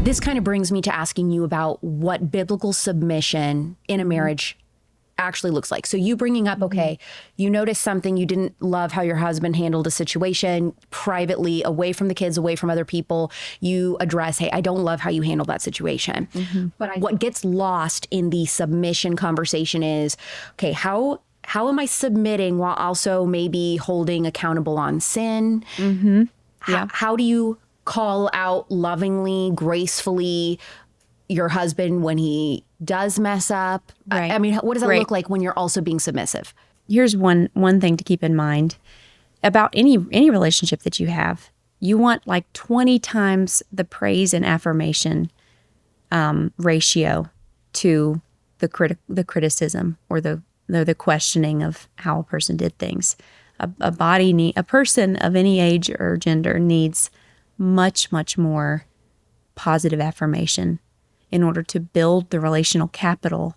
This kind of brings me to asking you about what biblical submission in a marriage actually looks like. So you bringing up, okay, you noticed something, you didn't love how your husband handled a situation privately, away from the kids, away from other people. You address, hey, I don't love how you handled that situation. But what gets lost in the submission conversation is, okay, how am I submitting while also maybe holding accountable on sin? How do you call out lovingly, gracefully your husband when he does mess up? Right. I mean, what does that look like when you're also being submissive? Here's one thing to keep in mind about any relationship that you have. You want like 20 times the praise and affirmation ratio to the criticism or the questioning of how a person did things. A person of any age or gender needs much, much more positive affirmation in order to build the relational capital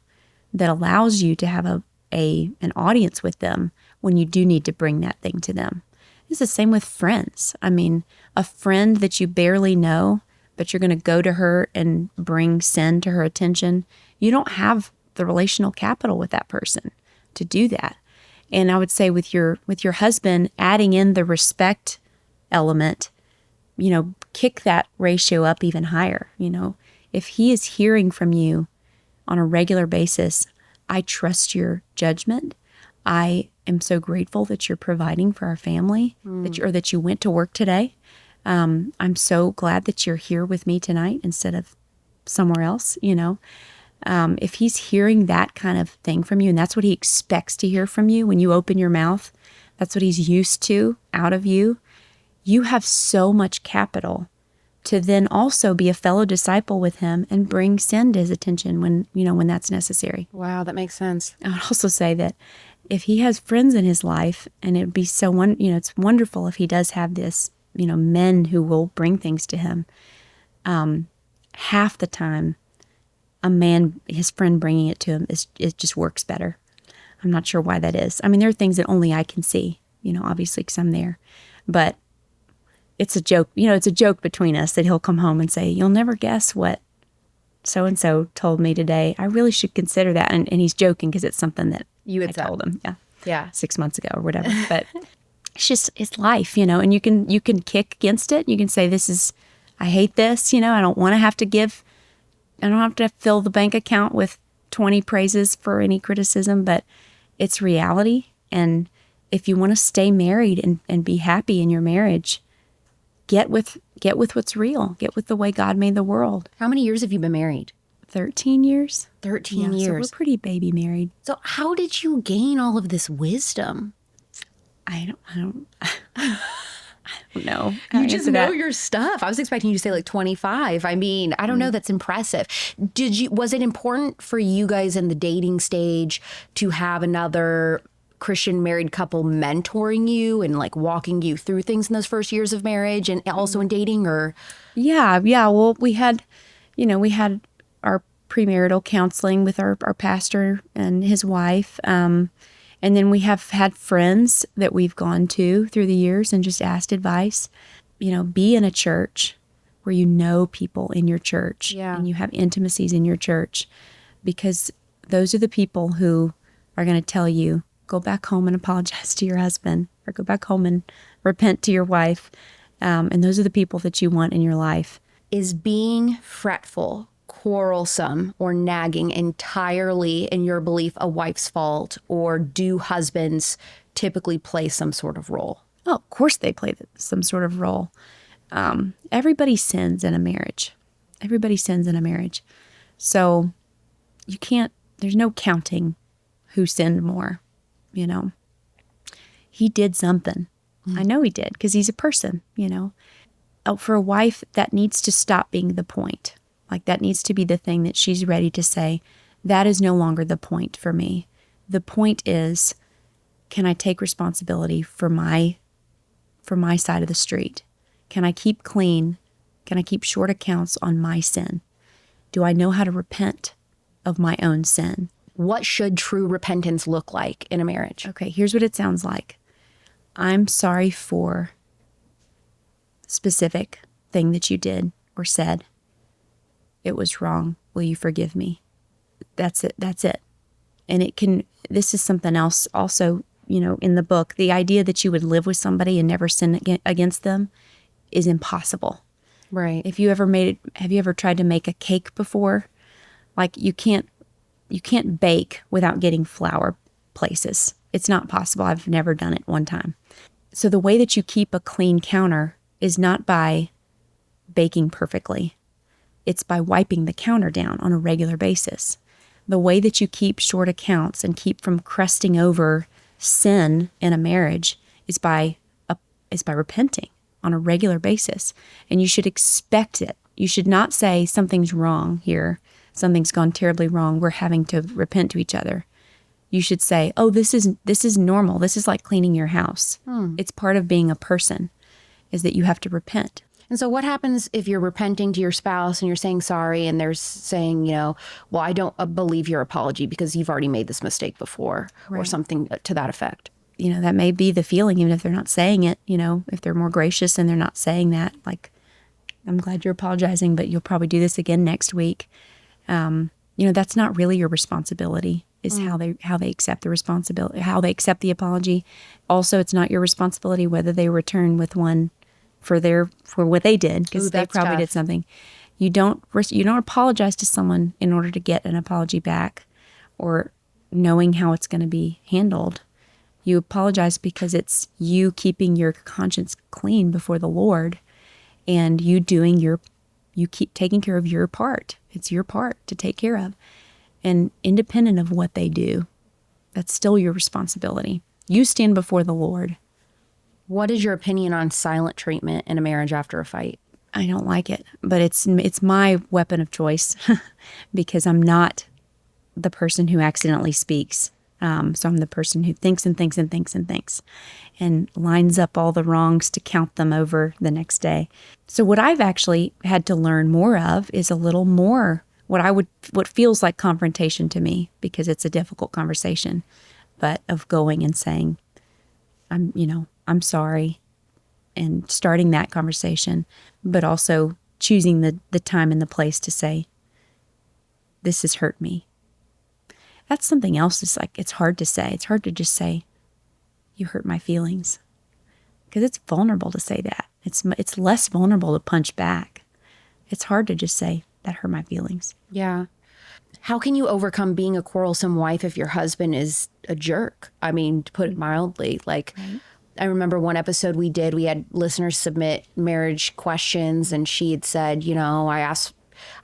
that allows you to have an audience with them when you do need to bring that thing to them. It's the same with friends. I mean, a friend that you barely know, but you're going to go to her and bring sin to her attention. You don't have the relational capital with that person to do that. And I would say with your husband, adding in the respect element, kick that ratio up even higher. If he is hearing from you on a regular basis, I trust your judgment. I am so grateful that you're providing for our family, that you went to work today. I'm so glad that you're here with me tonight instead of somewhere else. If he's hearing that kind of thing from you, and that's what he expects to hear from you when you open your mouth, that's what he's used to out of you. You have so much capital to then also be a fellow disciple with him and bring sin to his attention when that's necessary. Wow, that makes sense. I would also say that if he has friends in his life, and it would be so it's wonderful if he does have this, men who will bring things to him. Half the time, his friend bringing it to him it just works better. I'm not sure why that is. I mean, there are things that only I can see, obviously because I'm there, but it's a joke. It's a joke between us that he'll come home and say, "You'll never guess what so-and-so told me today, I really should consider that. And he's joking because it's something that You I had said. told him, Yeah. 6 months ago or whatever. But it's life, and you can kick against it. You can say, I hate this, I don't want to have to I don't have to fill the bank account with 20 praises for any criticism, but it's reality. And if you want to stay married and be happy in your marriage, get with what's real. Get with the way God made the world. How many years have you been married? 13 years. 13 So years. we're pretty baby married. So how did you gain all of this wisdom? I don't know. You just know your stuff. I was expecting you to say like 25. I mean, I don't know. That's impressive. Was it important for you guys in the dating stage to have another Christian married couple mentoring you and like walking you through things in those first years of marriage and also in dating, or? Yeah. Well, we had our premarital counseling with our pastor and his wife. And then we have had friends that we've gone to through the years and just asked advice. Be in a church where you know people in your church and you have intimacies in your church, because those are the people who are going to tell you, go back home and apologize to your husband, or go back home and repent to your wife. And those are the people that you want in your life. Is being fretful, quarrelsome, or nagging entirely, in your belief, a wife's fault, or do husbands typically play some sort of role? Oh, of course they play some sort of role. Everybody sins in a marriage. Everybody sins in a marriage. So there's no counting who sinned more, He did something. I know he did, because he's a person, For a wife, that needs to stop being the point. Like, that needs to be the thing that she's ready to say, that is no longer the point for me. The point is, can I take responsibility for my side of the street? Can I keep clean? Can I keep short accounts on my sin? Do I know how to repent of my own sin? What should true repentance look like in a marriage? Okay, here's what it sounds like. I'm sorry for specific thing that you did or said. It was wrong. Will you forgive me? That's it. And this is something else also, in the book, the idea that you would live with somebody and never sin against them is impossible. Right. Have you ever tried to make a cake before? Like, you can't bake without getting flour places. It's not possible. I've never done it one time. So the way that you keep a clean counter is not by baking perfectly. It's by wiping the counter down on a regular basis. The way that you keep short accounts and keep from crusting over sin in a marriage is by repenting on a regular basis. And you should expect it. You should not say something's wrong here. Something's gone terribly wrong. We're having to repent to each other. You should say, oh, this is normal. This is like cleaning your house. It's part of being a person, is that you have to repent. And so what happens if you're repenting to your spouse and you're saying sorry and they're saying, well, I don't believe your apology because you've already made this mistake before, or something to that effect? That may be the feeling, even if they're not saying it, if they're more gracious and they're not saying that, like, I'm glad you're apologizing, but you'll probably do this again next week. That's not really your responsibility, is how they accept the responsibility, how they accept the apology. Also, it's not your responsibility whether they return with one for what they did, because they probably did something. You don't apologize to someone in order to get an apology back, or knowing how it's going to be handled. You apologize because it's you keeping your conscience clean before the Lord, and you keep taking care of your part. It's your part to take care of. And independent of what they do, that's still your responsibility. You stand before the Lord. What is your opinion on silent treatment in a marriage after a fight? I don't like it, but it's my weapon of choice because I'm not the person who accidentally speaks. So I'm the person who thinks and thinks and thinks and thinks and lines up all the wrongs to count them over the next day. So what I've actually had to learn more of is a little more what feels like confrontation to me, because it's a difficult conversation, but of going and saying, I'm sorry, and starting that conversation, but also choosing the time and the place to say, this has hurt me. That's something else. It's like, it's hard to say. It's hard to just say, you hurt my feelings. Because it's vulnerable to say that. It's less vulnerable to punch back. It's hard to just say, that hurt my feelings. Yeah. How can you overcome being a quarrelsome wife if your husband is a jerk? I mean, to put it mildly, like, I remember one episode we had listeners submit marriage questions, and she had said,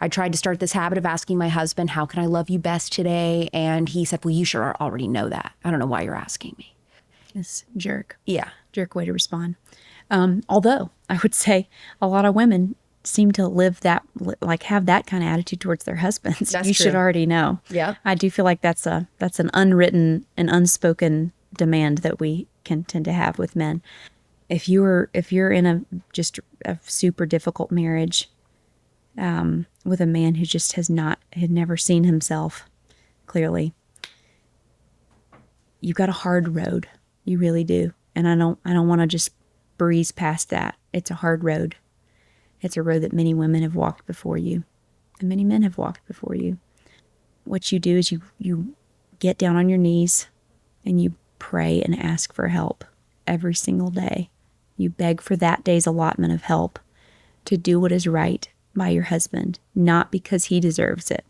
I tried to start this habit of asking my husband, how can I love you best today? And he said, well, you should already know that. I don't know why you're asking me. This jerk. Yeah. Jerk way to respond. Although I would say a lot of women seem to live that, like have that kind of attitude towards their husbands. That's you true. should already know. Yeah. I do feel like that's an unwritten and unspoken demand that we can tend to have with men. If you're in a super difficult marriage, with a man who just had never seen himself clearly, you've got a hard road. You really do. And I don't want to just breeze past that. It's a hard road. It's a road that many women have walked before you, and many men have walked before you. What you do is you get down on your knees and you pray and ask for help every single day. You beg for that day's allotment of help to do what is right by your husband, not because he deserves it,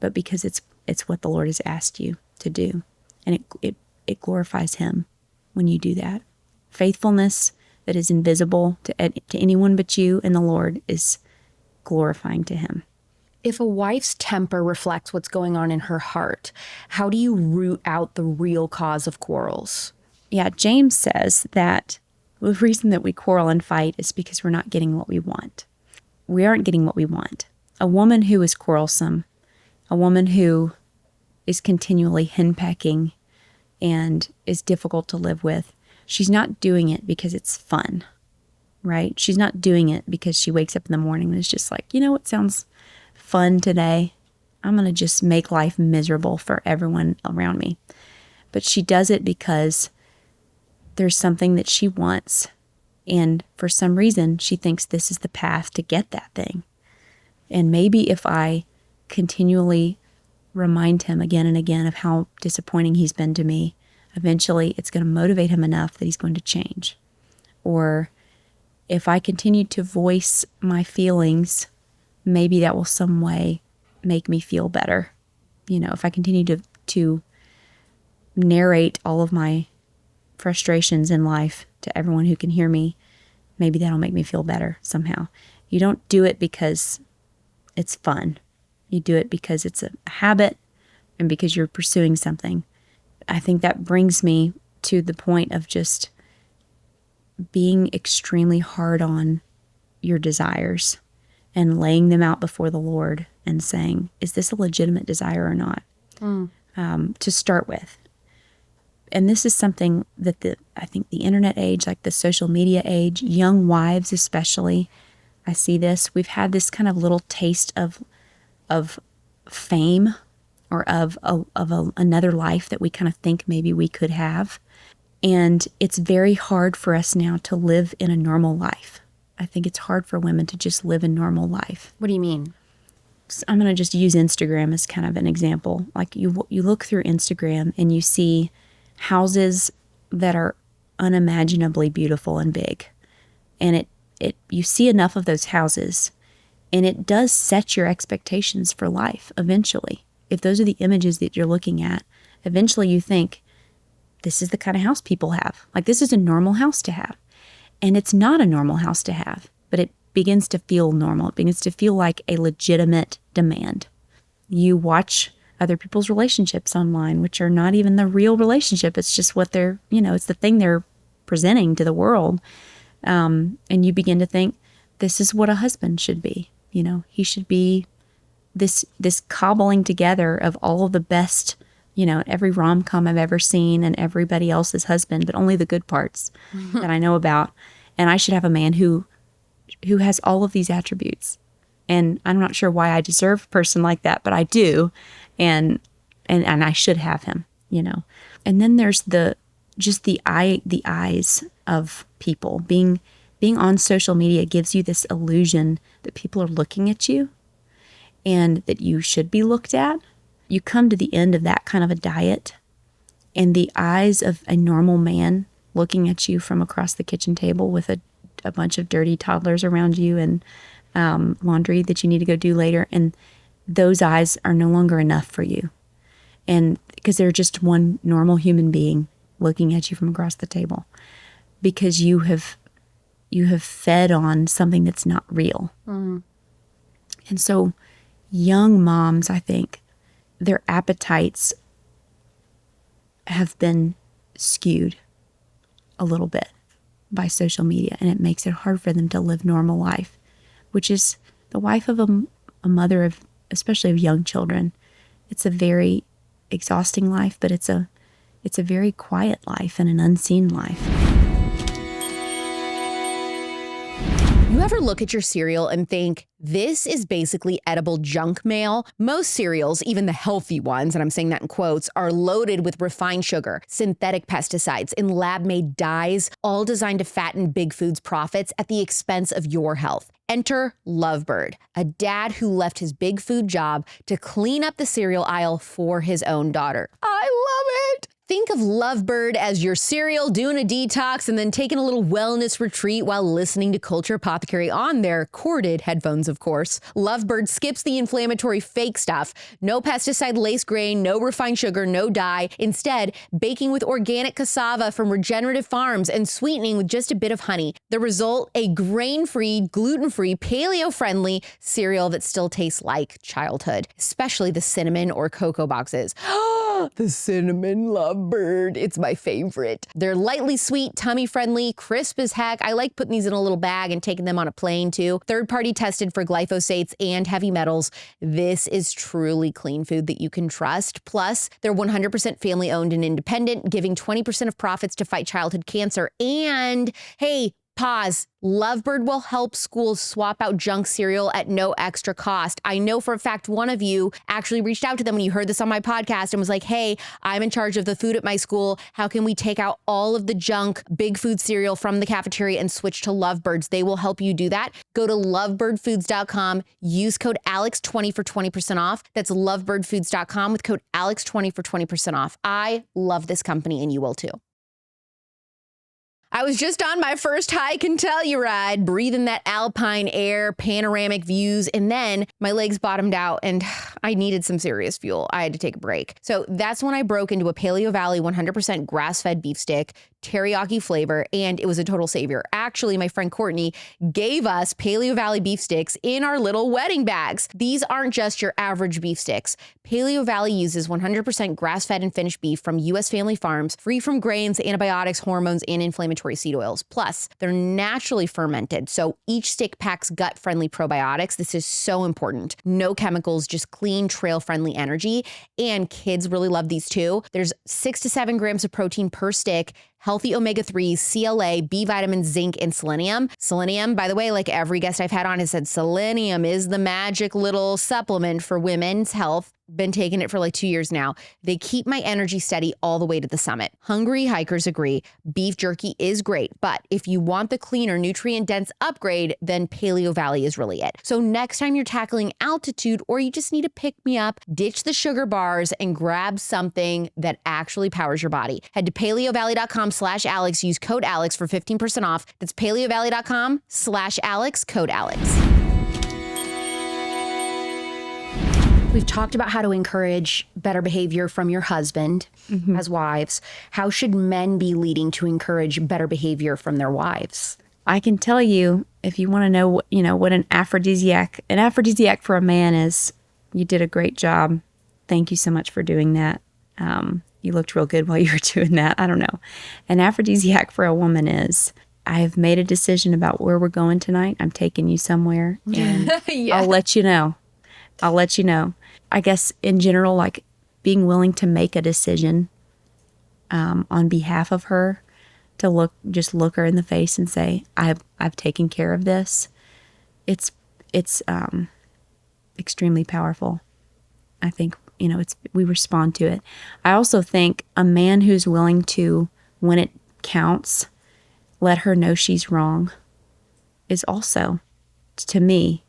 but because it's what the Lord has asked you to do. And it glorifies him when you do that. Faithfulness that is invisible to anyone but you and the Lord is glorifying to him. If a wife's temper reflects what's going on in her heart, how do you root out the real cause of quarrels? Yeah, James says that the reason that we quarrel and fight is because we're not getting what we want. We aren't getting what we want. A woman who is quarrelsome, a woman who is continually henpecking and is difficult to live with, she's not doing it because it's fun, right? She's not doing it because she wakes up in the morning and is just like, what sounds fun today? I'm going to just make life miserable for everyone around me. But she does it because there's something that she wants. And for some reason, she thinks this is the path to get that thing. And maybe if I continually remind him again and again of how disappointing he's been to me, eventually it's going to motivate him enough that he's going to change. Or if I continue to voice my feelings, maybe that will some way make me feel better. If I continue to narrate all of my frustrations in life to everyone who can hear me, maybe that'll make me feel better somehow. You don't do it because it's fun. You do it because it's a habit and because you're pursuing something. I think that brings me to the point of just being extremely hard on your desires and laying them out before the Lord and saying, is this a legitimate desire or not? To start with. And this is something that I think the internet age, like the social media age, young wives especially, I see this. We've had this kind of little taste of fame or of another life that we kind of think maybe we could have. And it's very hard for us now to live in a normal life. I think it's hard for women to just live a normal life. What do you mean? I'm going to just use Instagram as kind of an example. Like you look through Instagram and you see houses that are unimaginably beautiful and big. And you see enough of those houses and it does set your expectations for life eventually. If those are the images that you're looking at, eventually you think, this is the kind of house people have. Like this is a normal house to have. And it's not a normal house to have, but it begins to feel normal. It begins to feel like a legitimate demand. You watch other people's relationships online, which are not even the real relationship. It's just what they're, it's the thing they're presenting to the world. And you begin to think, this is what a husband should be. He should be this cobbling together of all of the best, every rom-com I've ever seen and everybody else's husband, but only the good parts that I know about. And I should have a man who has all of these attributes. And I'm not sure why I deserve a person like that, but I do. And I should have him, And then there's the eyes of people. Being on social media gives you this illusion that people are looking at you. and that you should be looked at. You come to the end of that kind of a diet, and the eyes of a normal man looking at you from across the kitchen table with a bunch of dirty toddlers around you and laundry that you need to go do later, and those eyes are no longer enough for you. And because they're just one normal human being looking at you from across the table, because you have fed on something that's not real. And so young moms, I think, their appetites have been skewed a little bit by social media, and it makes it hard for them to live normal life, which is the wife of a mother of, especially of young children. It's a very exhausting life, but it's a very quiet life and an unseen life. You ever look at your cereal and think, this is basically edible junk mail? Most cereals, even the healthy ones, and I'm saying that in quotes, are loaded with refined sugar, synthetic pesticides, and lab-made dyes, all designed to fatten Big Food's profits at the expense of your health. Enter Lovebird, a dad who left his Big Food job to clean up the cereal aisle for his own daughter. I love it! Think of Lovebird as your cereal doing a detox and then taking a little wellness retreat while listening to Culture Apothecary on their corded headphones, of course. Lovebird skips the inflammatory fake stuff. No pesticide-laced grain, no refined sugar, no dye. Instead, baking with organic cassava from regenerative farms and sweetening with just a bit of honey. The result, a grain-free, gluten-free, paleo-friendly cereal that still tastes like childhood, especially the cinnamon or cocoa boxes. The cinnamon Lovebird. It's my favorite. They're lightly sweet, tummy friendly, crisp as heck. I like putting these in a little bag and taking them on a plane too. Third-party tested for glyphosates and heavy metals. This is truly clean food that you can trust. Plus, they're 100% family-owned and independent, giving 20% of profits to fight childhood cancer. And hey, pause. Lovebird will help schools swap out junk cereal at no extra cost. I know for a fact one of you actually reached out to them when you heard this on my podcast and was like, hey, I'm in charge of the food at my school. How can we take out all of the junk Big Food cereal from the cafeteria and switch to Lovebirds? They will help you do that. Go to lovebirdfoods.com. Use code ALEX20 for 20% off. That's lovebirdfoods.com with code ALEX20 for 20% off. I love this company and you will too. I was just on my first hike and Telluride, breathing that alpine air, panoramic views, and then my legs bottomed out and I needed some serious fuel. I had to take a break. So that's when I broke into a Paleo Valley 100% grass-fed beef stick, teriyaki flavor, and it was a total savior. Actually, my friend Courtney gave us Paleo Valley beef sticks in our little wedding bags. These aren't just your average beef sticks. Paleo Valley uses 100% grass-fed and finished beef from U.S. family farms, free from grains, antibiotics, hormones, and inflammatory seed oils. Plus, they're naturally fermented, so each stick packs gut-friendly probiotics. This is so important. No chemicals, just clean, trail-friendly energy. And kids really love these too. There's 6 to 7 grams of protein per stick, healthy omega-3s, CLA, B vitamins, zinc, and selenium. Selenium, by the way, like every guest I've had on has said, selenium is the magic little supplement for women's health. Been taking it for like 2 years now. They keep my energy steady all the way to the summit. Hungry hikers agree. Beef jerky is great, but if you want the cleaner, nutrient-dense upgrade, then Paleo Valley is really it. So next time you're tackling altitude or you just need to pick me up, ditch the sugar bars and grab something that actually powers your body. Head to paleovalley.com/Alex. Use code Alex for 15% off. That's paleovalley.com/Alex, code Alex. We've talked about how to encourage better behavior from your husband as wives. How should men be leading to encourage better behavior from their wives? I can tell you, if you want to know, what an aphrodisiac for a man is. You did a great job. Thank you so much for doing that. You looked real good while you were doing that. I don't know. An aphrodisiac for a woman is, I've made a decision about where we're going tonight. I'm taking you somewhere, and Yeah. I'll let you know. I guess in general, like being willing to make a decision on behalf of her, to look her in the face and say, I've taken care of this. It's extremely powerful. I think, we respond to it. I also think a man who's willing to, when it counts, let her know she's wrong is also, to me,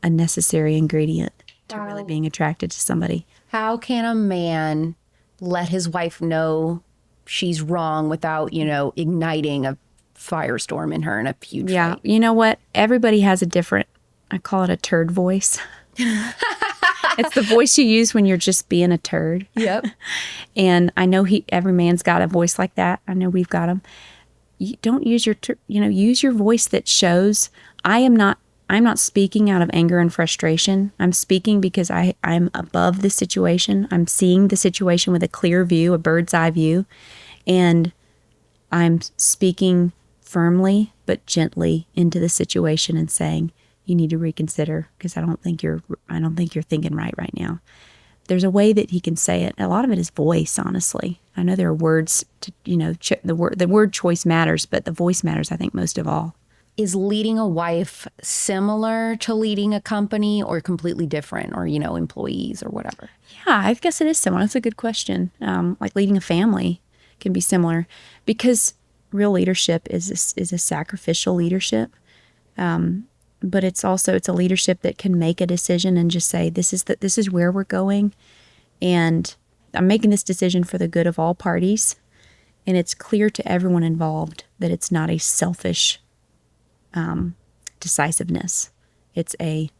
a necessary ingredient to really being attracted to somebody. How can a man let his wife know she's wrong without, igniting a firestorm in her in a huge Yeah. fight? You know what? Everybody has a different, I call it a turd voice. It's the voice you use when you're just being a turd. Yep. And I know every man's got a voice like that. I know we've got them. You don't use use your voice that shows I'm not speaking out of anger and frustration. I'm speaking because I'm above the situation. I'm seeing the situation with a clear view, a bird's eye view, and I'm speaking firmly but gently into the situation and saying, you need to reconsider because I don't think you're thinking right now. There's a way that he can say it. A lot of it is voice, honestly. I know there are words to, the word choice matters, but the voice matters, I think, most of all. Is leading a wife similar to leading a company or completely different, or, employees or whatever? Yeah, I guess it is similar. That's a good question. Like leading a family can be similar because real leadership is a sacrificial leadership. But it's a leadership that can make a decision and just say, this is where we're going. And I'm making this decision for the good of all parties. And it's clear to everyone involved that it's not a selfish decisiveness. It's a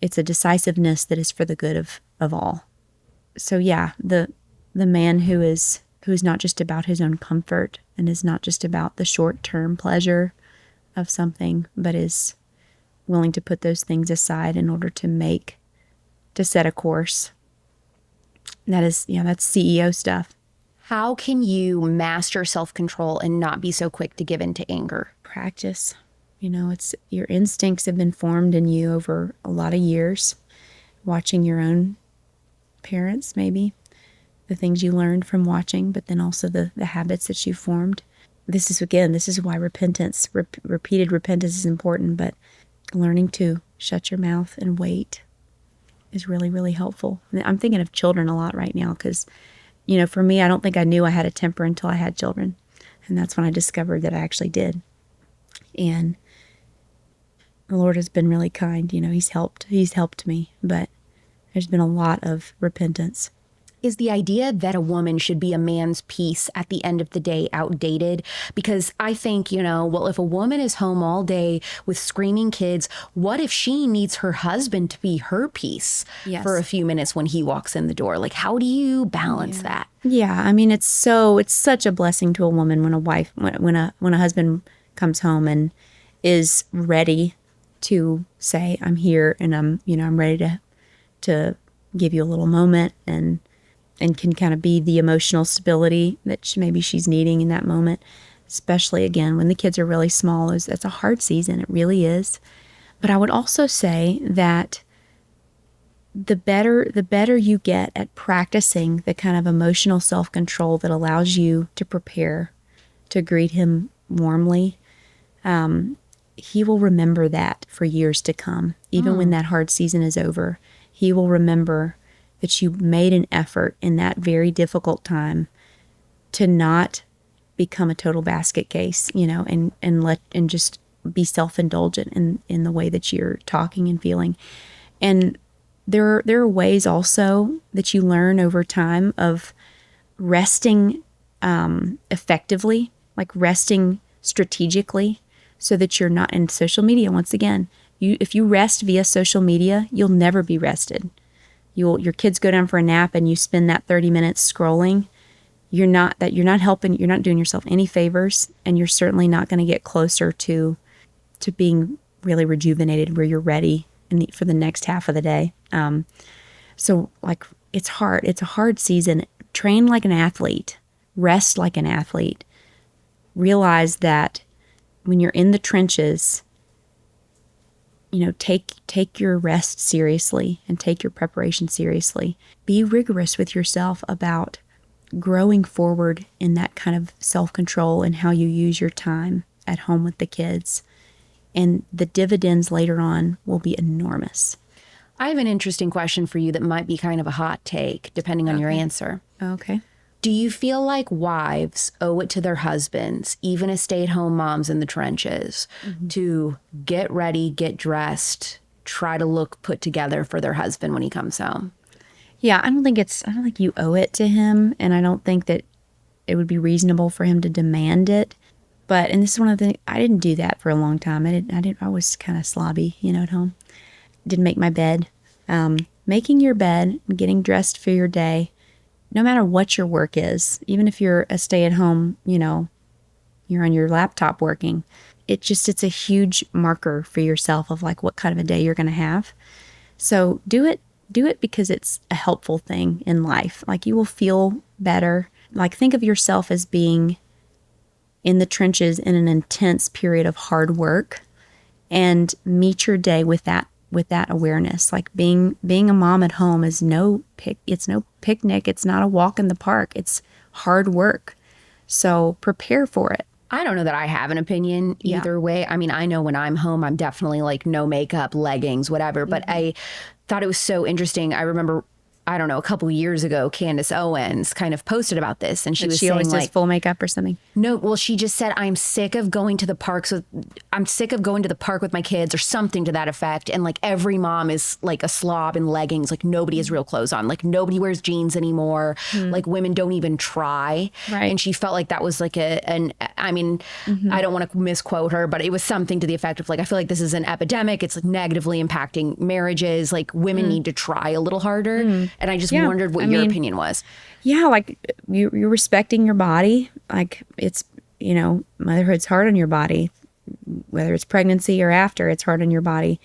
decisiveness that is for the good of all. So yeah, the man who is not just about his own comfort and is not just about the short-term pleasure of something, but is willing to put those things aside in order to set a course. That's CEO stuff. How can you master self-control and not be so quick to give in to anger? Practice. It's your instincts have been formed in you over a lot of years, watching your own parents, maybe the things you learned from watching, but then also the habits that you formed. This is why repentance, repeated repentance is important, but learning to shut your mouth and wait is really, really helpful. I'm thinking of children a lot right now because, for me, I don't think I knew I had a temper until I had children. And that's when I discovered that I actually did. And the Lord has been really kind. He's helped me, but there's been a lot of repentance. Is the idea that a woman should be a man's piece at the end of the day outdated? Because I think, if a woman is home all day with screaming kids, what if she needs her husband to be her piece for a few minutes when he walks in the door? Like, how do you balance that? Yeah, I mean, it's such a blessing to a woman when a husband comes home and is ready to say, I'm here and I'm ready to give you a little moment and can kind of be the emotional stability that maybe she's needing in that moment, especially, again, when the kids are really small. That's a hard season. It really is. But I would also say that the better you get at practicing the kind of emotional self-control that allows you to prepare to greet him warmly, he will remember that for years to come. Even when that hard season is over, he will remember that you made an effort in that very difficult time to not become a total basket case, and just be self-indulgent in the way that you're talking and feeling. And there are ways also that you learn over time of resting effectively, like resting strategically, so that you're not in social media. Once again, if you rest via social media, you'll never be rested. Your kids go down for a nap and you spend that 30 minutes scrolling. You're not doing yourself any favors, and you're certainly not going to get closer to being really rejuvenated where you're ready for the next half of the day. So like, it's hard. It's a hard season. Train like an athlete. Rest like an athlete. Realize that when you're in the trenches, take your rest seriously and take your preparation seriously. Be rigorous with yourself about growing forward in that kind of self-control and how you use your time at home with the kids. And the dividends later on will be enormous. I have an interesting question for you that might be kind of a hot take, depending on your answer. Okay. Do you feel like wives owe it to their husbands, even as stay-at-home moms in the trenches, to get ready, get dressed, try to look put together for their husband when he comes home. Yeah, I don't think you owe it to him, and I don't think that it would be reasonable for him to demand it. But, and this is one of the, I didn't do that for a long time. I was kind of slobby, at home. Didn't make my bed. Making your bed, getting dressed for your day, no matter what your work is, even if you're a stay-at-home, you're on your laptop working, it's a huge marker for yourself of like what kind of a day you're going to have. So do it because it's a helpful thing in life. Like you will feel better. Like think of yourself as being in the trenches in an intense period of hard work, and meet your day with that awareness. Like being a mom at home is it's no picnic. It's not a walk in the park. It's hard work. So prepare for it. I don't know that I have an opinion either way. I mean, I know when I'm home, I'm definitely like no makeup, leggings, whatever. But I thought it was so interesting. I remember, I don't know, a couple years ago, Candace Owens kind of posted about this, and she was saying always does like full makeup or something. No, well, she just said, I'm sick of going to the park with my kids or something to that effect. And like every mom is like a slob in leggings. Like nobody has real clothes on. Like nobody wears jeans anymore. Like women don't even try. Right. And she felt like that was like I don't want to misquote her, but it was something to the effect of like, I feel like this is an epidemic. It's like negatively impacting marriages. Like women need to try a little harder. And I just wondered what your opinion was. Yeah, like you're respecting your body. Like it's, motherhood's hard on your body, whether it's pregnancy or after, it's hard on your body.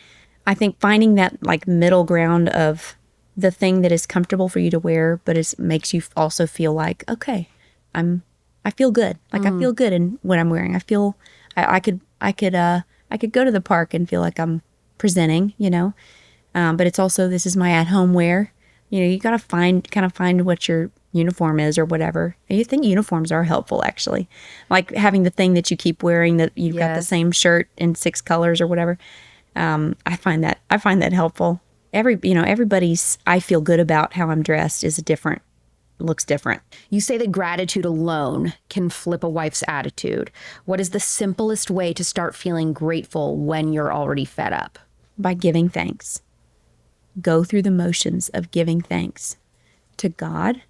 I think finding that like middle ground of the thing that is comfortable for you to wear, but makes you also feel like, okay, I feel good. Like I feel good in what I'm wearing. I feel I could go to the park and feel like I'm presenting, but it's also, this is my at home wear. You got to find what your uniform is or whatever. I think uniforms are helpful, actually. Like having the thing that you keep wearing, that you've got the same shirt in 6 colors or whatever. I find that helpful. Everybody's, I feel good about how I'm dressed looks different. You say that gratitude alone can flip a wife's attitude. What is the simplest way to start feeling grateful when you're already fed up? By giving thanks. Go through the motions of giving thanks to God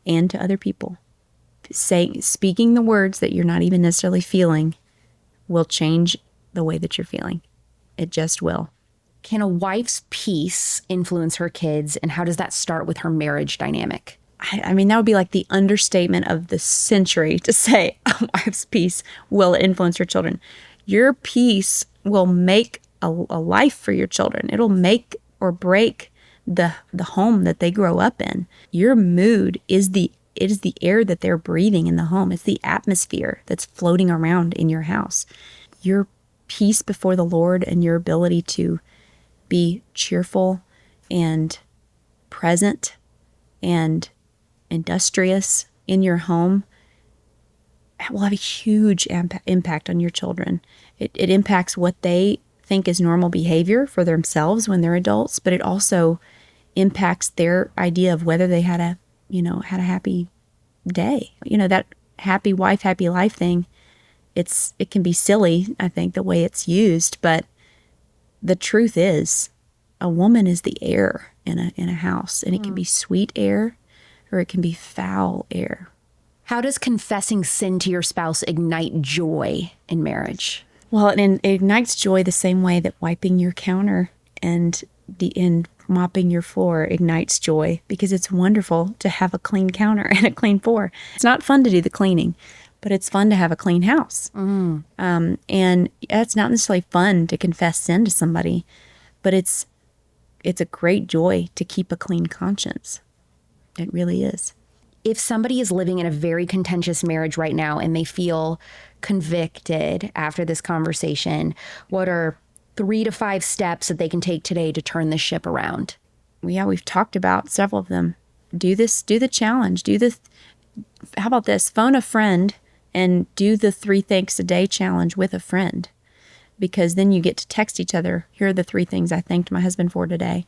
and to other people. Speaking the words that you're not even necessarily feeling will change the way that you're feeling. It just will. Can a wife's peace influence her kids, and how does that start with her marriage dynamic? I mean, that would be like the understatement of the century to say a wife's peace will influence her children. Your peace will make a life for your children. It'll make or break the home that they grow up in. Your mood is the air that they're breathing in the home. It's the atmosphere that's floating around in your house. Your peace before the Lord and your ability to be cheerful and present and industrious in your home will have a huge impact on your children. It impacts what they think is normal behavior for themselves when they're adults, but it also impacts their idea of whether they had a happy day. That happy wife, happy life thing, it can be silly, I think, the way it's used, but the truth is a woman is the air in a house, and it can be sweet air or it can be foul air. How does confessing sin to your spouse ignite joy in marriage? Well, it ignites joy the same way that wiping your counter and mopping your floor ignites joy, because it's wonderful to have a clean counter and a clean floor. It's not fun to do the cleaning, but it's fun to have a clean house. And it's not necessarily fun to confess sin to somebody, but it's a great joy to keep a clean conscience. It really is. If somebody is living in a very contentious marriage right now and they feel convicted after this conversation, what are 3 to 5 steps that they can take today to turn the ship around? Yeah, we've talked about several of them. Do the challenge. How about this? Phone a friend and do the 3 thanks a day challenge with a friend, because then you get to text each other. Here are the 3 things I thanked my husband for today,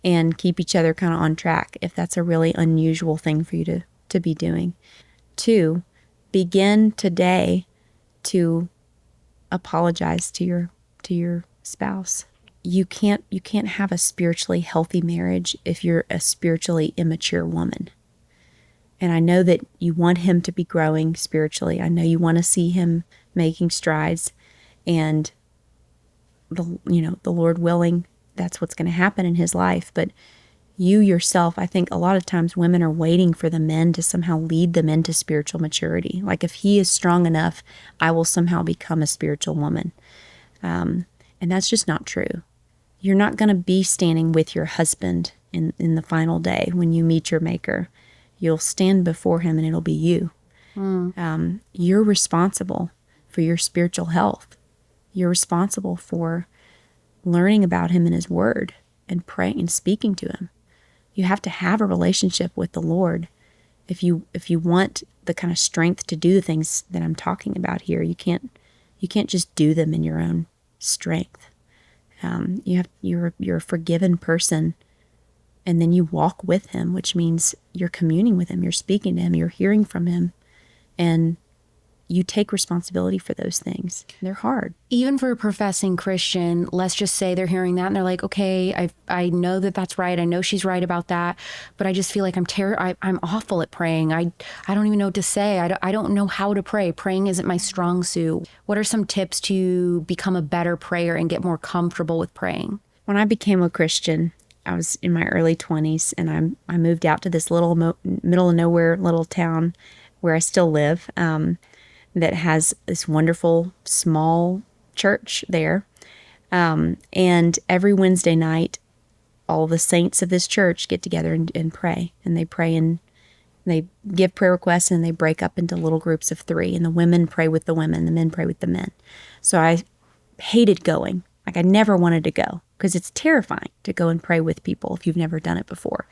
and keep each other kind of on track if that's a really unusual thing for you to be doing. 2, begin today to apologize to your spouse. you can't have a spiritually healthy marriage if you're a spiritually immature woman. And I know that you want him to be growing spiritually. I know you want to see him making strides, and the Lord willing, that's what's going to happen in his life. But you yourself, I think a lot of times women are waiting for the men to somehow lead them into spiritual maturity. Like, if he is strong enough, I will somehow become a spiritual woman. And that's just not true. You're not going to be standing with your husband in the final day when you meet your maker. You'll stand before him and it'll be you. You're responsible for your spiritual health. You're responsible for learning about him and his word and praying and speaking to him. You have to have a relationship with the Lord if you want the kind of strength to do the things that I'm talking about here. You can't just do them in your own strength. You're a forgiven person, and then you walk with him, which means you're communing with him, you're speaking to him, you're hearing from him, and you take responsibility for those things. They're hard. Even for a professing Christian, let's just say they're hearing that and they're like, okay, I know that that's right. I know she's right about that, but I just feel like I'm awful at praying. I don't even know what to say. I don't know how to pray. Praying isn't my strong suit. What are some tips to become a better prayer and get more comfortable with praying? When I became a Christian, I was in my early 20s, and I moved out to this little middle of nowhere little town where I still live, that has this wonderful small church there. And every Wednesday night, all the saints of this church get together and pray. And they pray, and they give prayer requests, and they break up into little groups of 3. And the women pray with the women, the men pray with the men. So I hated going. Like, I never wanted to go because it's terrifying to go and pray with people if you've never done it before.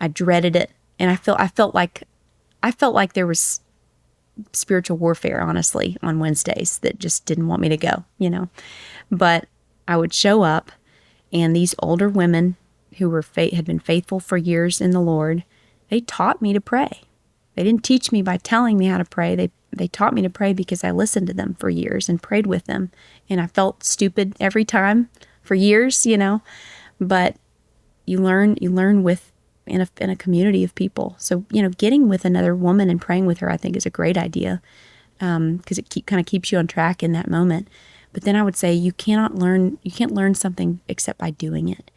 I dreaded it. And I felt like there was spiritual warfare, honestly, on Wednesdays that just didn't want me to go, But I would show up, and these older women who had been faithful for years in the Lord, they taught me to pray. They didn't teach me by telling me how to pray. They taught me to pray because I listened to them for years and prayed with them. And I felt stupid every time for years, But you learn in a community of people. So, getting with another woman and praying with her, I think, is a great idea, because it kind of keeps you on track in that moment. But then I would say you can't learn something except by doing it.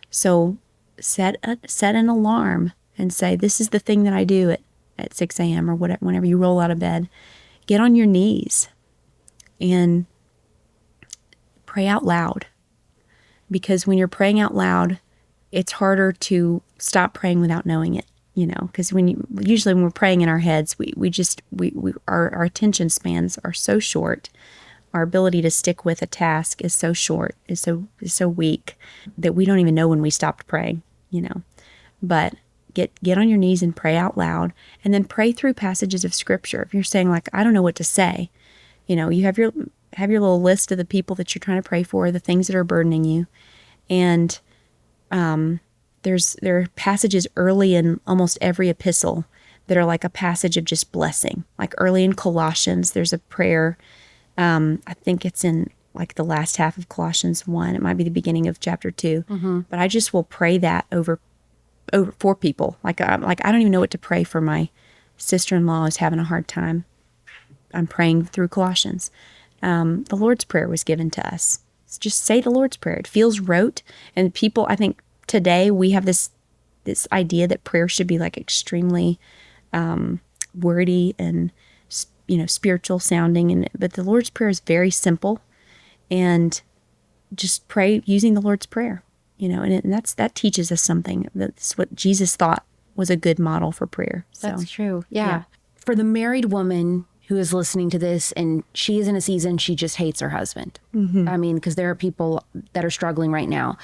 So set an alarm and say, this is the thing that I do at 6 a.m. or whatever, whenever you roll out of bed. Get on your knees and pray out loud. Because when you're praying out loud, it's harder to stop praying without knowing it, because usually when we're praying in our heads, our attention spans are so short. Our ability to stick with a task is so short, is so weak, that we don't even know when we stopped praying, But get on your knees and pray out loud, and then pray through passages of scripture. If you're saying, like, I don't know what to say, you have your little list of the people that you're trying to pray for, the things that are burdening you. And there are passages early in almost every epistle that are like a passage of just blessing. Like early in Colossians, there's a prayer. I think it's in like the last half of Colossians 1. It might be the beginning of chapter 2. Mm-hmm. But I just will pray that over for people. Like I don't even know what to pray for. My sister-in-law is having a hard time. I'm praying through Colossians. The Lord's Prayer was given to us. Just say the Lord's Prayer. It feels rote, and people, I think today we have this idea that prayer should be like extremely wordy and spiritual sounding, but the Lord's Prayer is very simple, and just pray using the Lord's Prayer, and that teaches us something. That's what Jesus thought was a good model for prayer. So, that's true. Yeah. For the married woman who is listening to this and she is in a season she just hates her husband. Mm-hmm. I mean, because there are people that are struggling right now.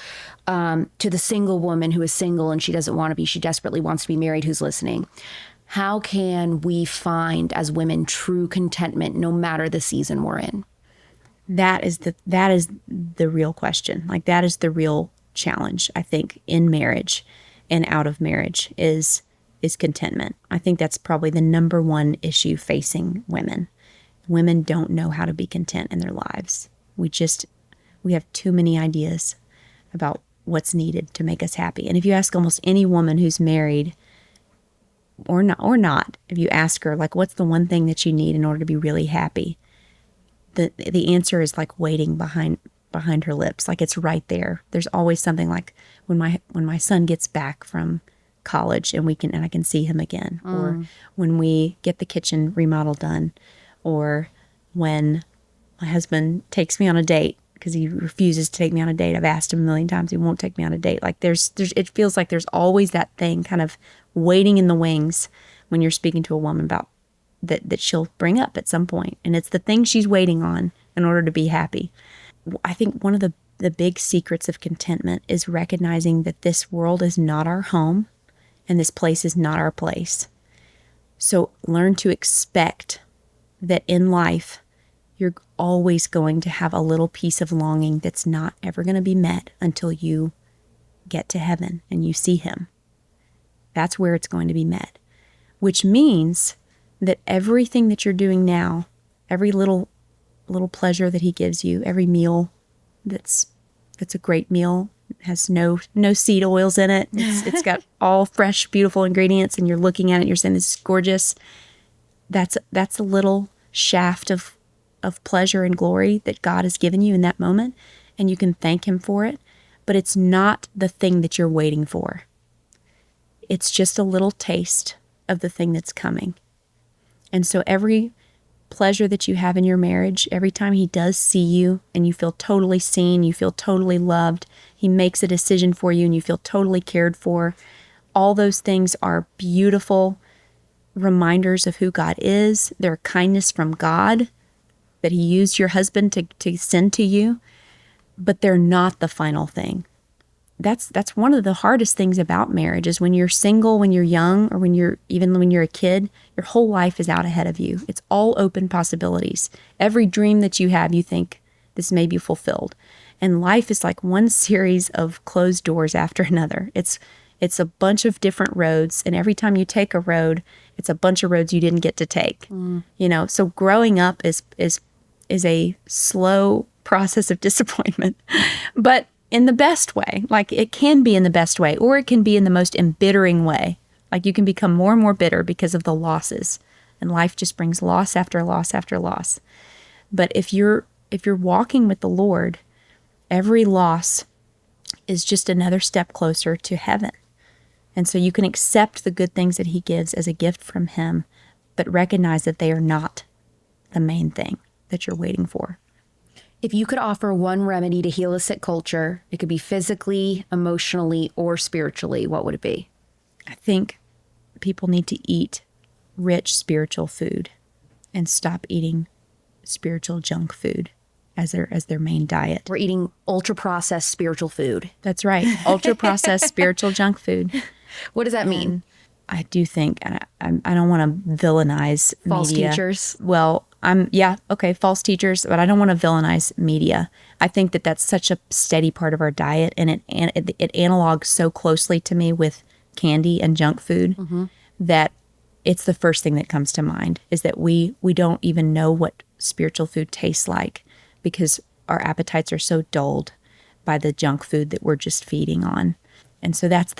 To the single woman who is single and she doesn't want to be, she desperately wants to be married, who's listening. How can we find as women true contentment no matter the season we're in? That is the real question. Like, that is the real challenge, I think, in marriage and out of marriage is contentment. I think that's probably the number one issue facing women. Women don't know how to be content in their lives. We have too many ideas about what's needed to make us happy. And if you ask almost any woman who's married or not, if you ask her, like, what's the one thing that you need in order to be really happy? The answer is like waiting behind her lips. Like, it's right there. There's always something, like when my son gets back from college and I can see him again, or when we get the kitchen remodel done, or when my husband takes me on a date because he refuses to take me on a date. I've asked him a million times, he won't take me on a date. Like, it feels like there's always that thing kind of waiting in the wings when you're speaking to a woman about that she'll bring up at some point. And it's the thing she's waiting on in order to be happy. I think one of the big secrets of contentment is recognizing that this world is not our home and this place is not our place. So learn to expect that in life, you're always going to have a little piece of longing that's not ever going to be met until you get to heaven and you see him. That's where it's going to be met, which means that everything that you're doing now, every little pleasure that he gives you, every meal that's a great meal, has no seed oils in it. It's got all fresh, beautiful ingredients, and you're looking at it, you're saying, this is gorgeous. That's a little shaft of pleasure and glory that God has given you in that moment, and you can thank him for it, but it's not the thing that you're waiting for. It's just a little taste of the thing that's coming. And so every pleasure that you have in your marriage, every time he does see you and you feel totally seen, you feel totally loved, he makes a decision for you and you feel totally cared for, all those things are beautiful reminders of who God is. They're a kindness from God that he used your husband to send to you, but they're not the final thing. That's one of the hardest things about marriage, is when you're single, when you're young, or when you're a kid, your whole life is out ahead of you. It's all open possibilities. Every dream that you have, you think this may be fulfilled. And life is like one series of closed doors after another. It's a bunch of different roads, and every time you take a road, it's a bunch of roads you didn't get to take. So growing up is a slow process of disappointment, but in the best way. Like, it can be in the best way, or it can be in the most embittering way. Like, you can become more and more bitter because of the losses, and life just brings loss after loss after loss. But if you're walking with the Lord, every loss is just another step closer to heaven. And so you can accept the good things that he gives as a gift from him, but recognize that they are not the main thing that you're waiting for. If you could offer one remedy to heal a sick culture, it could be physically, emotionally, or spiritually, what would it be? I think people need to eat rich spiritual food and stop eating spiritual junk food as their main diet. We're eating ultra-processed spiritual food. That's right. Ultra-processed spiritual junk food. What does that mean? I do think, and I don't want to villainize False media. teachers? Well, false teachers, but I don't want to villainize media. I think that that's such a steady part of our diet, and it analogs so closely to me with candy and junk food that it's the first thing that comes to mind, is that we don't even know what spiritual food tastes like because our appetites are so dulled by the junk food that we're just feeding on. And so that's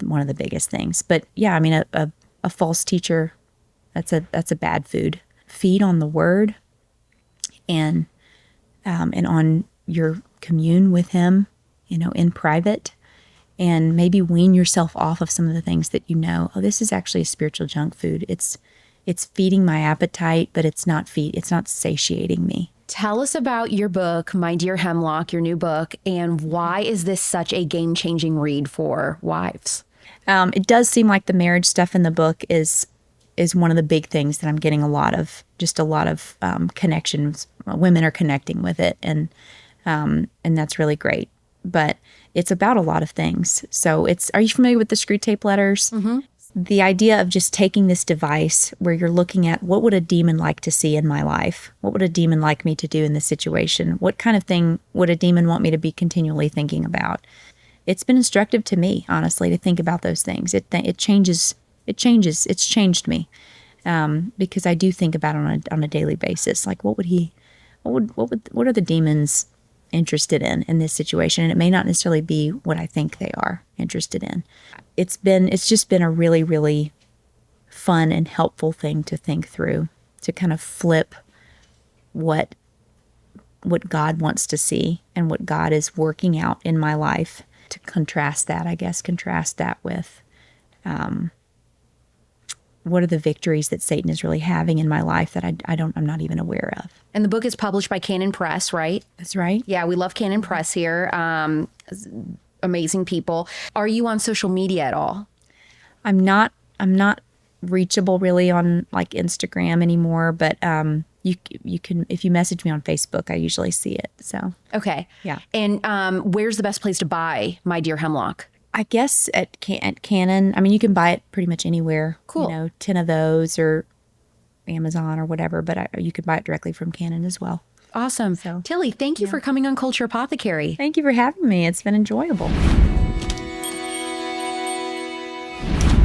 one of the biggest things. But yeah, I mean, a false teacher, that's a bad food. Feed on the word and on your commune with him, in private, and maybe wean yourself off of some of the things that this is actually a spiritual junk food. It's feeding my appetite, but it's not satiating me. Tell us about your book, My Dear Hemlock, your new book, and why is this such a game-changing read for wives? It does seem like the marriage stuff in the book is one of the big things that I'm getting a lot of connections. Women are connecting with it, and that's really great. But it's about a lot of things. So are you familiar with the Screw Tape Letters? Mm-hmm. The idea of just taking this device where you're looking at, what would a demon like to see in my life? What would a demon like me to do in this situation? What kind of thing would a demon want me to be continually thinking about? It's been instructive to me, honestly, to think about those things. It changes. It's changed me because I do think about it on a daily basis. Like, what are the demons interested in this situation, and it may not necessarily be what I think they are interested in. It's just been a really, really fun and helpful thing to think through, to kind of flip what God wants to see and what God is working out in my life, to contrast that with what are the victories that Satan is really having in my life that I'm not even aware of. And the book is published by Canon Press, right? That's right. Yeah, we love Canon Press here. Amazing people. Are you on social media at all? I'm not reachable really on like Instagram anymore, but you can, if you message me on Facebook, I usually see it. So okay, yeah. And where's the best place to buy My Dear Hemlock? I guess at Canon. I mean, you can buy it pretty much anywhere. Cool. 10 of those or Amazon or whatever, but you could buy it directly from Canon as well. Awesome. So, Tilly, thank you for coming on Culture Apothecary. Thank you for having me. It's been enjoyable.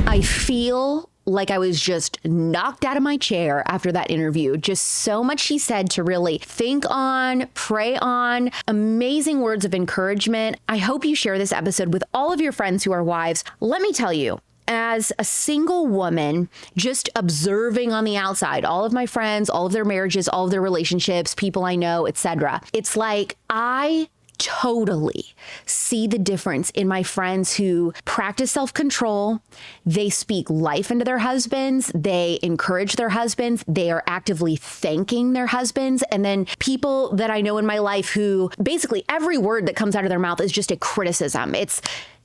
I feel like I was just knocked out of my chair after that interview. Just so much she said to really think on, pray on, amazing words of encouragement. I hope you share this episode with all of your friends who are wives. Let me tell you, as a single woman, just observing on the outside, all of my friends, all of their marriages, all of their relationships, people I know, etc. It's like I totally see the difference in my friends who practice self-control. They speak life into their husbands. They encourage their husbands. They are actively thanking their husbands. And then people that I know in my life who basically every word that comes out of their mouth is just a criticism. It's,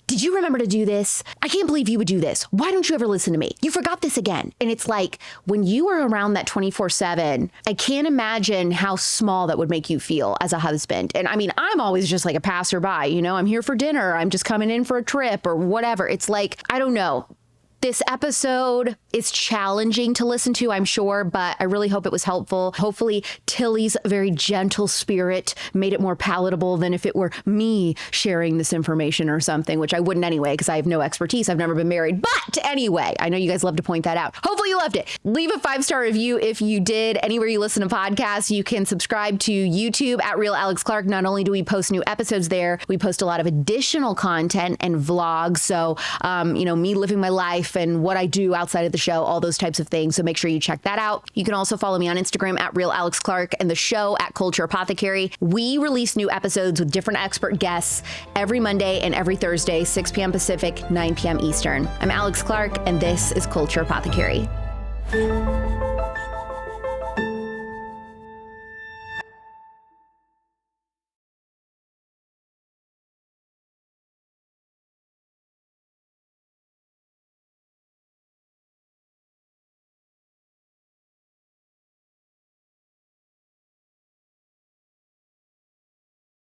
did you remember to do this? I can't believe you would do this. Why don't you ever listen to me? You forgot this again. And it's like, when you are around that 24/7, I can't imagine how small that would make you feel as a husband. And I mean, I'm always just like a passerby, I'm here for dinner. I'm just coming in for a trip or whatever. It's like, I don't know. This episode is challenging to listen to, I'm sure, but I really hope it was helpful. Hopefully, Tilly's very gentle spirit made it more palatable than if it were me sharing this information or something, which I wouldn't anyway, because I have no expertise. I've never been married. But anyway, I know you guys love to point that out. Hopefully you loved it. Leave a 5-star review if you did. Anywhere you listen to podcasts, you can subscribe to YouTube at Real Alex Clark. Not only do we post new episodes there, we post a lot of additional content and vlogs. So, me living my life and what I do outside of the show, all those types of things. So make sure you check that out. You can also follow me on Instagram at Real Alex Clark and the show at Culture Apothecary. We release new episodes with different expert guests every Monday and every Thursday, 6 p.m. Pacific, 9 p.m. Eastern. I'm Alex Clark, and this is Culture Apothecary.